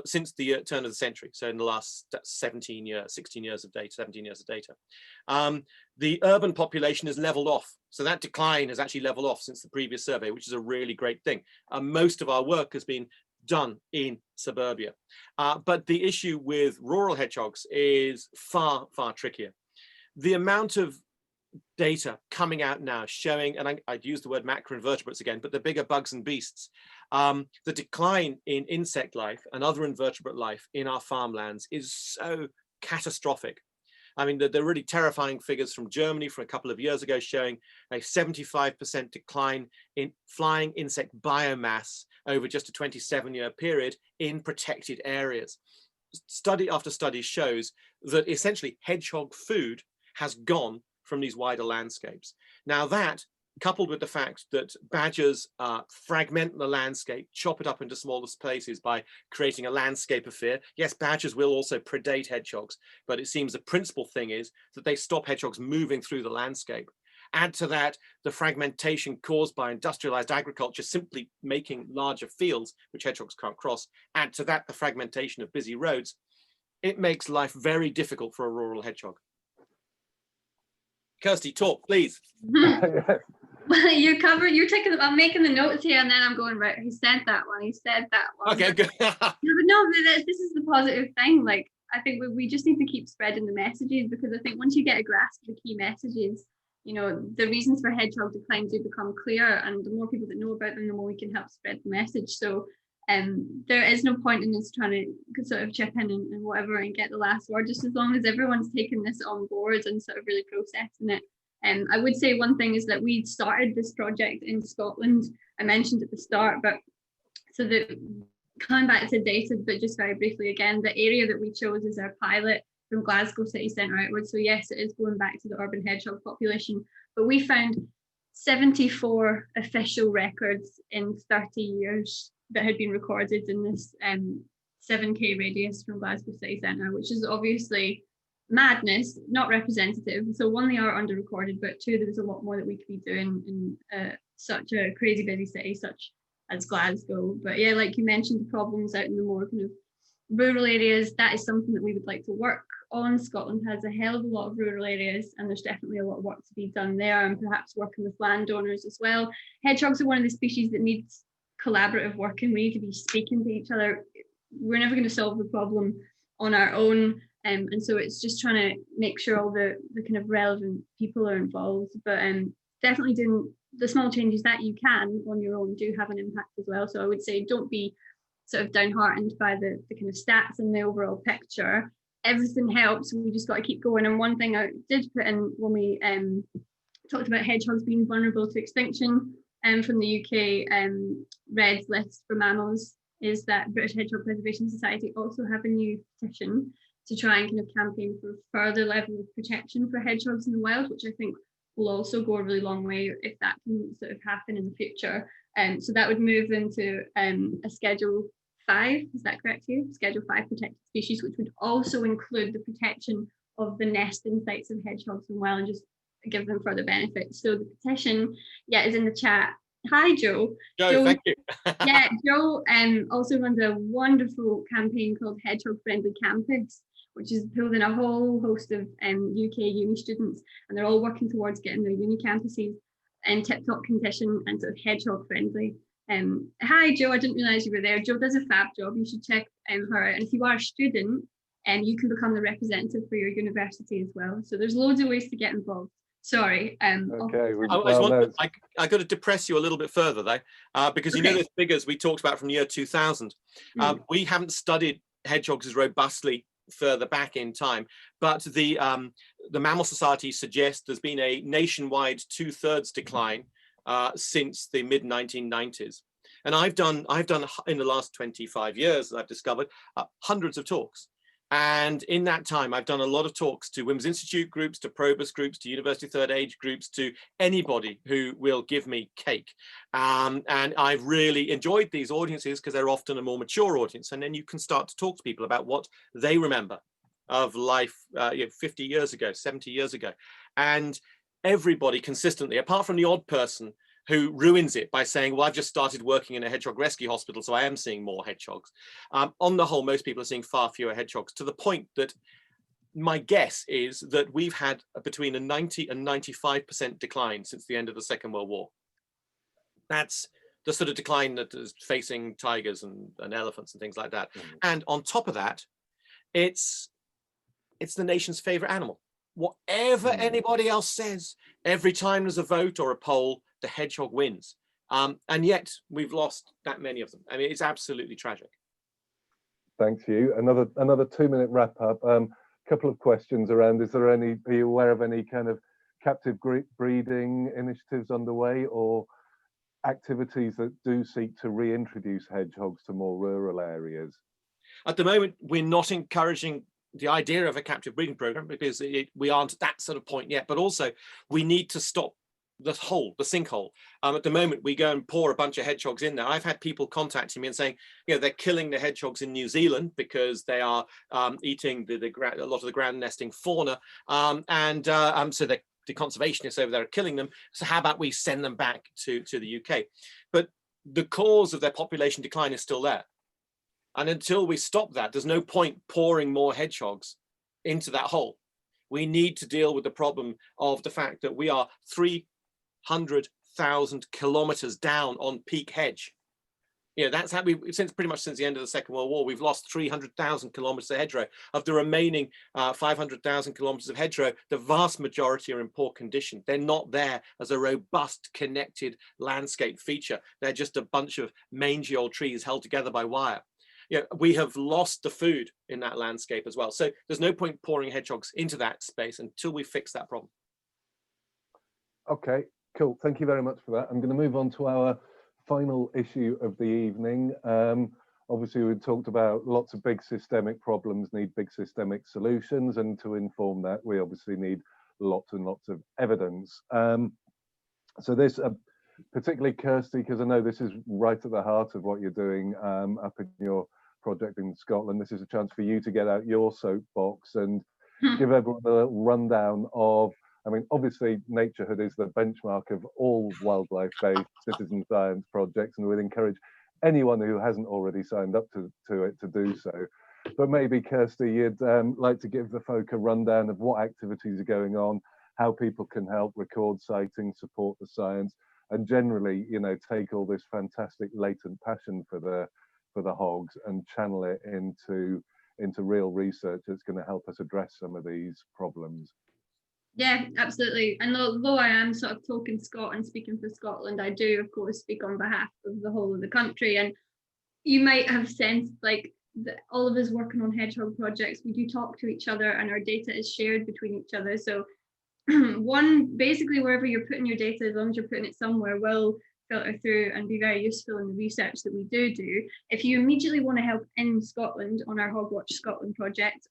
since the turn of the century. So in the last 16 years of data. The urban population has leveled off. So that decline has actually leveled off since the previous survey, which is a really great thing. Most of our work has been done in suburbia. But the issue with rural hedgehogs is far, far trickier. The amount of data coming out now showing, and I'd use the word macroinvertebrates again, but the bigger bugs and beasts, the decline in insect life and other invertebrate life in our farmlands is so catastrophic. I mean, the really terrifying figures from Germany from a couple of years ago showing a 75% decline in flying insect biomass over just a 27-year period in protected areas. Study after study shows that essentially hedgehog food has gone from these wider landscapes. Now that, coupled with the fact that badgers fragment the landscape, chop it up into smaller places by creating a landscape of fear. Yes, badgers will also predate hedgehogs, but it seems the principal thing is that they stop hedgehogs moving through the landscape. Add to that the fragmentation caused by industrialized agriculture, simply making larger fields, which hedgehogs can't cross. Add to that the fragmentation of busy roads. It makes life very difficult for a rural hedgehog. Kirsty, talk, please. Well, you're taking, I'm making the notes here, and then I'm going, right, he said that one. Okay, good. No, but no, this is the positive thing. Like, I think we just need to keep spreading the messages, because I think once you get a grasp of the key messages, you know, the reasons for hedgehog decline do become clear, and the more people that know about them, the more we can help spread the message. So there is no point in us trying to sort of chip in and whatever and get the last word, just as long as everyone's taking this on board and sort of really processing it. I would say one thing is that we started this project in Scotland. I mentioned at the start, but so that coming back to data, but just very briefly again, the area that we chose as our pilot from Glasgow city centre outwards. So yes, it is going back to the urban hedgehog population, but we found 74 official records in 30 years that had been recorded in this 7k radius from Glasgow city centre, which is obviously madness, not representative. So one, they are under recorded, but two, there was a lot more that we could be doing in such a crazy busy city such as Glasgow. But yeah, like you mentioned, the problems out in the more kind of rural areas, that is something that we would like to work on. Scotland has a hell of a lot of rural areas, and there's definitely a lot of work to be done there, and perhaps working with landowners as well. Hedgehogs are one of the species that needs collaborative work, and we need to be speaking to each other. We're never going to solve the problem on our own, and so it's just trying to make sure all the kind of relevant people are involved. But definitely doing the small changes that you can on your own do have an impact as well. So I would say don't be sort of downhearted by the kind of stats and the overall picture. Everything helps. We just got to keep going. And one thing I did put in when we talked about hedgehogs being vulnerable to extinction from the UK Red List for mammals is that British Hedgehog Preservation Society also have a new petition to try and kind of campaign for further level of protection for hedgehogs in the wild, which I think will also go a really long way if that can sort of happen in the future. So that would move into a Schedule 5, is that correct here? Schedule 5 protected species, which would also include the protection of the nesting sites of hedgehogs in wild and just give them further benefits. So the petition, is in the chat. Hi, Joe. Joe, thank you. Yeah, Joe also runs a wonderful campaign called Hedgehog Friendly Campus, which is pulled in a whole host of UK uni students, and they're all working towards getting their uni campuses in tip-top condition and sort of hedgehog friendly. Hi, Joe, I didn't realise you were there. Joe does a fab job. You should check her out. And if you are a student, you can become the representative for your university as well. So there's loads of ways to get involved. Sorry. Okay. I got to depress you a little bit further though, because you know those figures we talked about from the year 2000. We haven't studied hedgehogs as robustly further back in time, but the Mammal Society suggests there's been a nationwide 2/3 decline since the mid 1990s. And I've done in the last 25 years, I've discovered hundreds of talks. And in that time, I've done a lot of talks to Women's Institute groups, to Probus groups, to University Third Age groups, to anybody who will give me cake. And I've really enjoyed these audiences because they're often a more mature audience. And then you can start to talk to people about what they remember of life 50 years ago, 70 years ago. And everybody consistently, apart from the odd person who ruins it by saying, well, I've just started working in a hedgehog rescue hospital, so I am seeing more hedgehogs. On the whole, most people are seeing far fewer hedgehogs, to the point that my guess is that we've had between a 90 and 95% decline since the end of the Second World War. That's the sort of decline that is facing tigers and elephants and things like that. And on top of that, it's the nation's favorite animal. Whatever anybody else says, every time there's a vote or a poll, the hedgehog wins. And yet we've lost that many of them. I mean, it's absolutely tragic. Thanks, Hugh. Another 2-minute wrap up. Couple of questions around, are you aware of any kind of captive breeding initiatives underway, or activities that do seek to reintroduce hedgehogs to more rural areas? At the moment, we're not encouraging the idea of a captive breeding program because we aren't at that sort of point yet, but also we need to stop the sinkhole. At the moment, we go and pour a bunch of hedgehogs in there. I've had people contacting me and saying, they're killing the hedgehogs in New Zealand because they are eating a lot of the ground nesting fauna, so the conservationists over there are killing them. So how about we send them back to the UK? But the cause of their population decline is still there. And until we stop that, there's no point pouring more hedgehogs into that hole. We need to deal with the problem of the fact that we are 300,000 kilometers down on peak hedge. That's how pretty much since the end of the Second World War, we've lost 300,000 kilometers of hedgerow. Of the remaining 500,000 kilometers of hedgerow, the vast majority are in poor condition. They're not there as a robust, connected landscape feature. They're just a bunch of mangy old trees held together by wire. We have lost the food in that landscape as well. So there's no point pouring hedgehogs into that space until we fix that problem. Okay, cool. Thank you very much for that. I'm going to move on to our final issue of the evening. Obviously, we talked about lots of big systemic problems need big systemic solutions, and to inform that, we obviously need lots and lots of evidence. So this, particularly Kirsty, because I know this is right at the heart of what you're doing up in your project in Scotland. This is a chance for you to get out your soapbox and give everyone a little rundown of, I mean, obviously Naturehood is the benchmark of all wildlife-based citizen science projects, and we'd encourage anyone who hasn't already signed up to it to do so. But maybe, Kirsty, you'd like to give the folk a rundown of what activities are going on, how people can help record sightings, support the science, and generally, take all this fantastic latent passion for the hogs and channel it into real research that's going to help us address some of these problems. Yeah, absolutely. And although I am sort of talking Scot and speaking for Scotland, I do, of course, speak on behalf of the whole of the country. And you might have sensed, all of us working on hedgehog projects, we do talk to each other and our data is shared between each other. So basically wherever you're putting your data, as long as you're putting it somewhere, will filter through and be very useful in the research that we do. If you immediately want to help in Scotland on our Hogwatch Scotland project,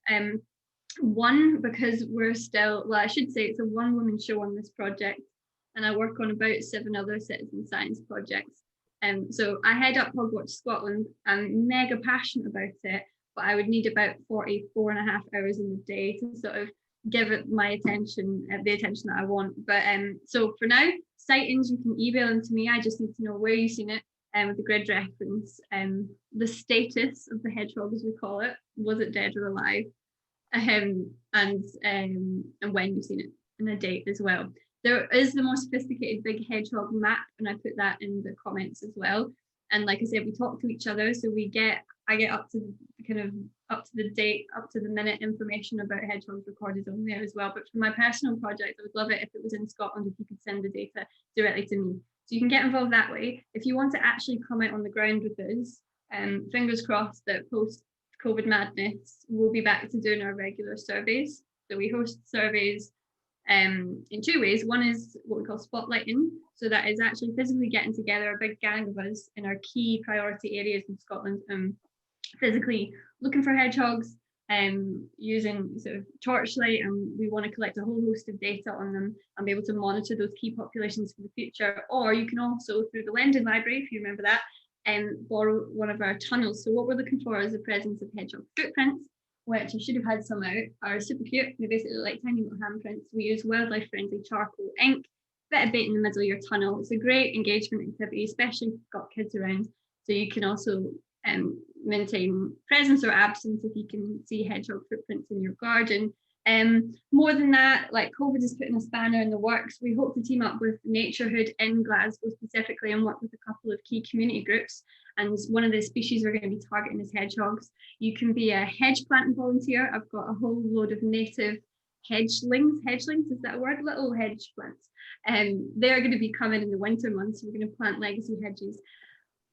because we're still, I should say it's a one-woman show on this project, and I work on about 7 other citizen science projects. So I head up Hogwatch Scotland. I'm mega passionate about it, but I would need about 44.5 hours in the day to sort of give it my attention, the attention that I want. But so for now, sightings, you can email them to me. I just need to know where you've seen it, with the grid reference, the status of the hedgehog, as we call it, was it dead or alive, and when you've seen it, and a date as well. There is the more sophisticated big hedgehog map, and I put that in the comments as well. And like I said, we talk to each other, so I get up to the date, up to the minute information about hedgehogs recorded on there as well. But for my personal project, I would love it if it was in Scotland, if you could send the data directly to me. So you can get involved that way. If you want to actually comment on the ground with us, fingers crossed that post-COVID madness, we'll be back to doing our regular surveys. So we host surveys in 2 ways. One is what we call spotlighting. So that is actually physically getting together a big gang of us in our key priority areas in Scotland, physically looking for hedgehogs, using sort of torchlight, and we want to collect a whole host of data on them and be able to monitor those key populations for the future. Or you can also, through the Lending Library, if you remember that, borrow one of our tunnels. So what we're looking for is the presence of hedgehog footprints, which I should have had some out, are super cute. They basically look like tiny little handprints. We use wildlife friendly charcoal ink, bit of bait in the middle of your tunnel. It's a great engagement activity, especially if you've got kids around. So you can also maintain presence or absence if you can see hedgehog footprints in your garden. More than that, like COVID is putting a spanner in the works, we hope to team up with Naturehood in Glasgow specifically and work with a couple of key community groups. And one of the species we're going to be targeting is hedgehogs. You can be a hedge planting volunteer. I've got a whole load of native hedgelings, is that a word? Little hedge plants. They're going to be coming in the winter months. We're going to plant legacy hedges.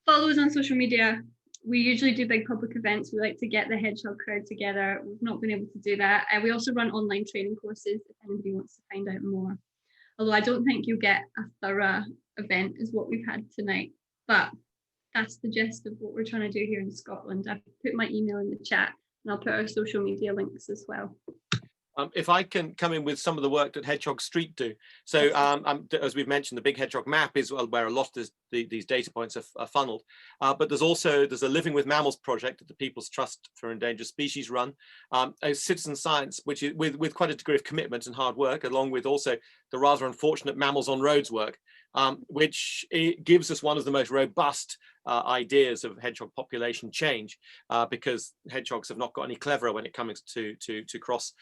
Follow us on social media. We usually do big public events. We like to get the hedgehog crowd together. We've not been able to do that. We also run online training courses if anybody wants to find out more. Although I don't think you'll get a thorough event as what we've had tonight. But that's the gist of what we're trying to do here in Scotland. I've put my email in the chat and I'll put our social media links as well. If I can come in with some of the work that Hedgehog Street do. So as we've mentioned, the big Hedgehog map is where a lot of these data points are funneled. But there's a Living with Mammals project that the People's Trust for Endangered Species run, a citizen science, which is with quite a degree of commitment and hard work, along with also the rather unfortunate Mammals on Roads work, which gives us one of the most robust ideas of hedgehog population change, because hedgehogs have not got any cleverer when it comes to cross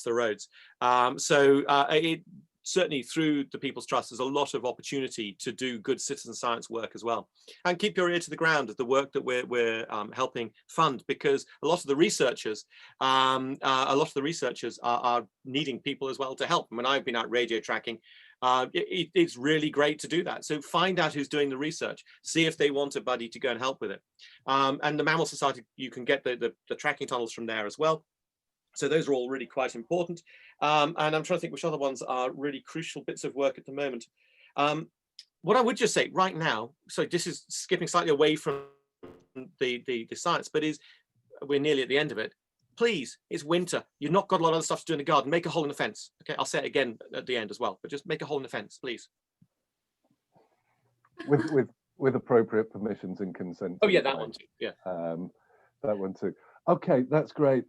the roads. It certainly, through the People's Trust, there's a lot of opportunity to do good citizen science work as well. And keep your ear to the ground of the work that we're helping fund, because a lot of the researchers are needing people as well to help. When I've been out radio tracking, it's really great to do that. So find out who's doing the research, see if they want a buddy to go and help with it. And the Mammal Society, you can get the tracking tunnels from there as well. So those are all really quite important. And I'm trying to think which other ones are really crucial bits of work at the moment. What I would just say right now, so this is skipping slightly away from the science, but we're nearly at the end of it. Please, it's winter. You've not got a lot of other stuff to do in the garden. Make a hole in the fence. Okay, I'll say it again at the end as well, but just make a hole in the fence, please. With appropriate permissions and consent. Oh yeah, that one too. Yeah. That one too. Okay, that's great.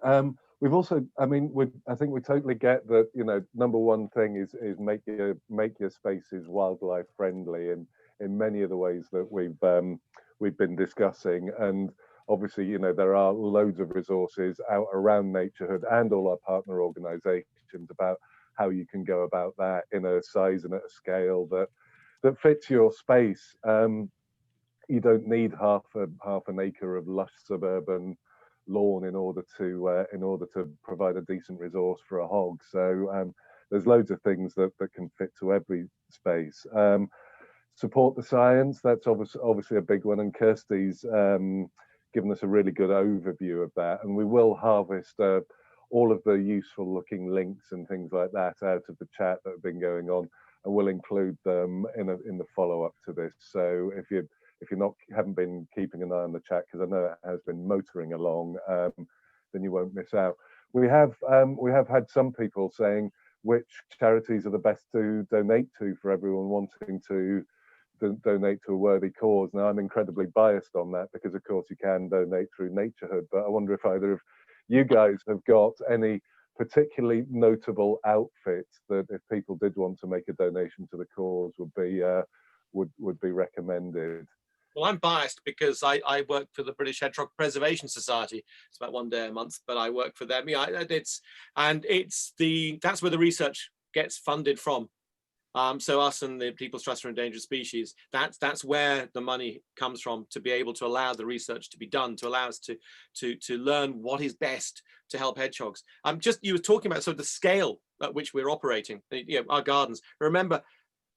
We've also, I think we totally get that. Number one thing is make your spaces wildlife friendly in many of the ways that we've been discussing. And obviously, there are loads of resources out around Naturehood and all our partner organisations about how you can go about that in a size and at a scale that fits your space. You don't need half an acre of lush suburban lawn in order to provide a decent resource for a hog. So there's loads of things that can fit to every space. Support the science, that's obviously a big one, and Kirsty's given us a really good overview of that, and we will harvest all of the useful looking links and things like that out of the chat that have been going on, and we'll include them in the follow-up to this. So if you haven't been keeping an eye on the chat, because I know it has been motoring along, then you won't miss out. We have had some people saying which charities are the best to donate to for everyone wanting to donate to a worthy cause. Now, I'm incredibly biased on that because, of course, you can donate through Naturehood, but I wonder if either of you guys have got any particularly notable outfits that, if people did want to make a donation to the cause, would be recommended. Well, I'm biased because I work for the British Hedgehog Preservation Society. It's about one day a month, but I work for them. Yeah, that's where the research gets funded from. So us and the People's Trust for Endangered Species, that's where the money comes from, to be able to allow the research to be done, to allow us to learn what is best to help hedgehogs. You were talking about sort of the scale at which we're operating, our gardens. Remember,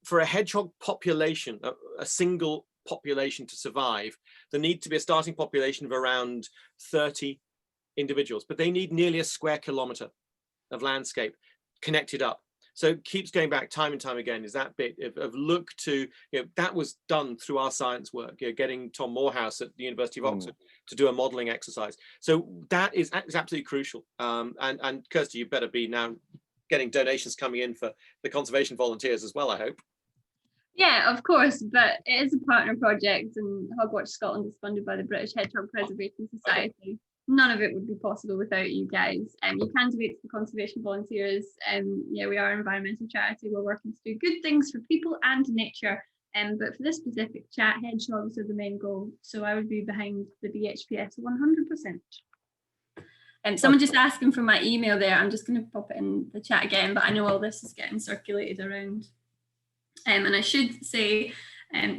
for a hedgehog population, a single population to survive, there need to be a starting population of around 30 individuals, but they need nearly a square kilometre of landscape connected up. So it keeps going back time and time again, is that bit of look to, that was done through our science work, getting Tom Morehouse at the University of Oxford to do a modelling exercise. So that is absolutely crucial. And Kirsty, you better be now getting donations coming in for the conservation volunteers as well, I hope. Yeah, of course, but it is a partner project, and Hogwatch Scotland is funded by the British Hedgehog Preservation Society. None of it would be possible without you guys. You can donate to the conservation volunteers. Yeah, we are an environmental charity. We're working to do good things for people and nature. But for this specific chat, hedgehogs are the main goal. So I would be behind the BHPS 100%. Someone just asking for my email there. I'm just going to pop it in the chat again, but I know all this is getting circulated around. And I should say,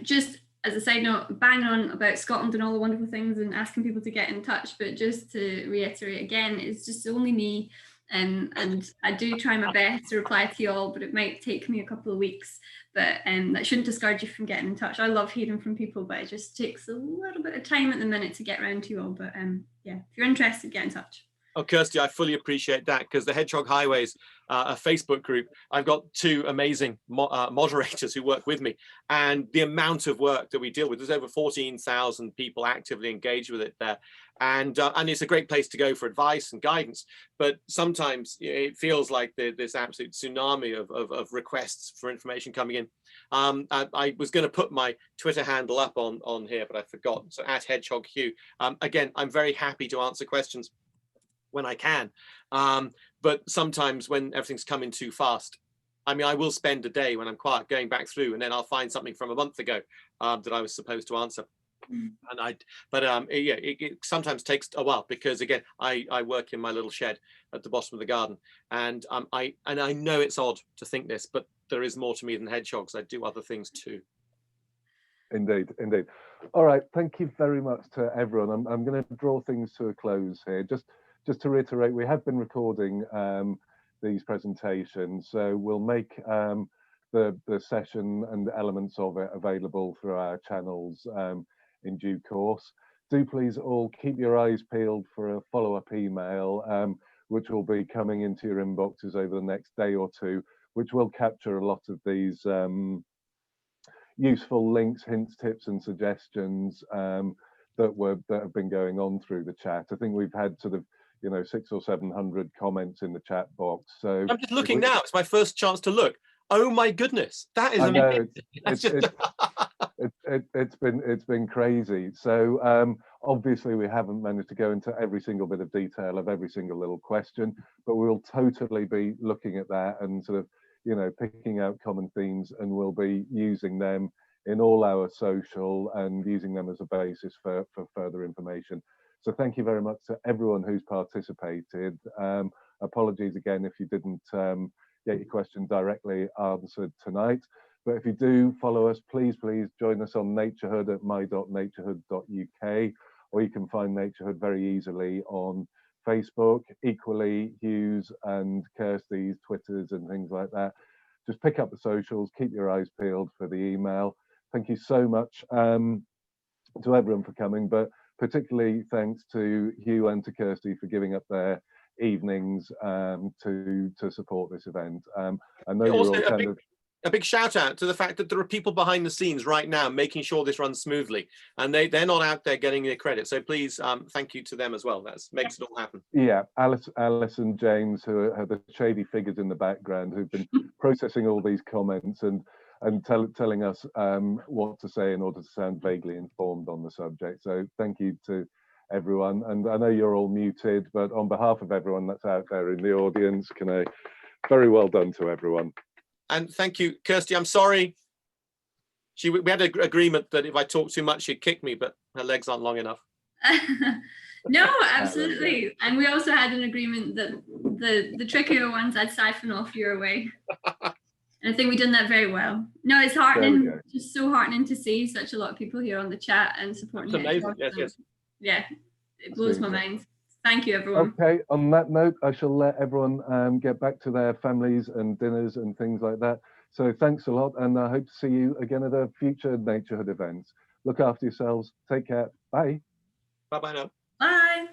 just as a side note, bang on about Scotland and all the wonderful things and asking people to get in touch. But just to reiterate again, it's just only me. And I do try my best to reply to you all, but it might take me a couple of weeks. But that shouldn't discourage you from getting in touch. I love hearing from people, but it just takes a little bit of time at the minute to get around to you all. But yeah, if you're interested, get in touch. Oh, Kirsty, I fully appreciate that, because the Hedgehog Highways, a Facebook group, I've got two amazing moderators who work with me, and the amount of work that we deal with, there's over 14,000 people actively engaged with it there. And it's a great place to go for advice and guidance. But sometimes it feels like this absolute tsunami of requests for information coming in. I was going to put my Twitter handle up on here, but I forgot. So at Hedgehog Hugh. Again, I'm very happy to answer questions when I can, but sometimes when everything's coming too fast, I mean, I will spend a day when I'm quiet going back through, and then I'll find something from a month ago that I was supposed to answer. And yeah, it sometimes takes a while, because again, I work in my little shed at the bottom of the garden, and I know it's odd to think this, but there is more to me than hedgehogs. I do other things too. Indeed, indeed. All right, thank you very much to everyone. I'm going to draw things to a close here. Just to reiterate, we have been recording these presentations, so we'll make the session and elements of it available through our channels in due course. Do please all keep your eyes peeled for a follow-up email, which will be coming into your inboxes over the next day or two, which will capture a lot of these useful links, hints, tips, and suggestions that have been going on through the chat. I think we've had sort of 600 or 700 comments in the chat box. So I'm just looking now. It's my first chance to look. Oh my goodness, that is amazing. It's been crazy. So obviously we haven't managed to go into every single bit of detail of every single little question, but we'll totally be looking at that and sort of picking out common themes, and we'll be using them in all our social and using them as a basis for further information. So thank you very much to everyone who's participated. Apologies again if you didn't get your question directly answered tonight. But if you do follow us, please join us on Naturehood at my.naturehood.uk, or you can find Naturehood very easily on Facebook. Equally, Hugh's and Kirsty's Twitters and things like that. Just pick up the socials, keep your eyes peeled for the email. Thank you so much to everyone for coming, but particularly thanks to Hugh and to Kirsty for giving up their evenings to support this event. I know you're all kind of... A big shout out to the fact that there are people behind the scenes right now making sure this runs smoothly, and they're not out there getting their credit. So please, thank you to them as well. That makes it all happen. Yeah, Alice and James, who are the shady figures in the background, who've been processing all these comments and telling us what to say in order to sound vaguely informed on the subject. So thank you to everyone. And I know you're all muted, but on behalf of everyone that's out there in the audience, very well done to everyone. And thank you, Kirsty. I'm sorry. We had an agreement that if I talk too much, she'd kick me, but her legs aren't long enough. No, absolutely. And we also had an agreement that the trickier ones I'd siphon off your way. And I think we've done that very well. No, it's heartening, just so heartening to see such a lot of people here on the chat and supporting. It's amazing. Yes. Yeah, it blows my mind. Thank you, everyone. Okay, on that note, I shall let everyone get back to their families and dinners and things like that. So thanks a lot, and I hope to see you again at a future Naturehood event. Look after yourselves. Take care. Bye. Bye-bye now. Bye.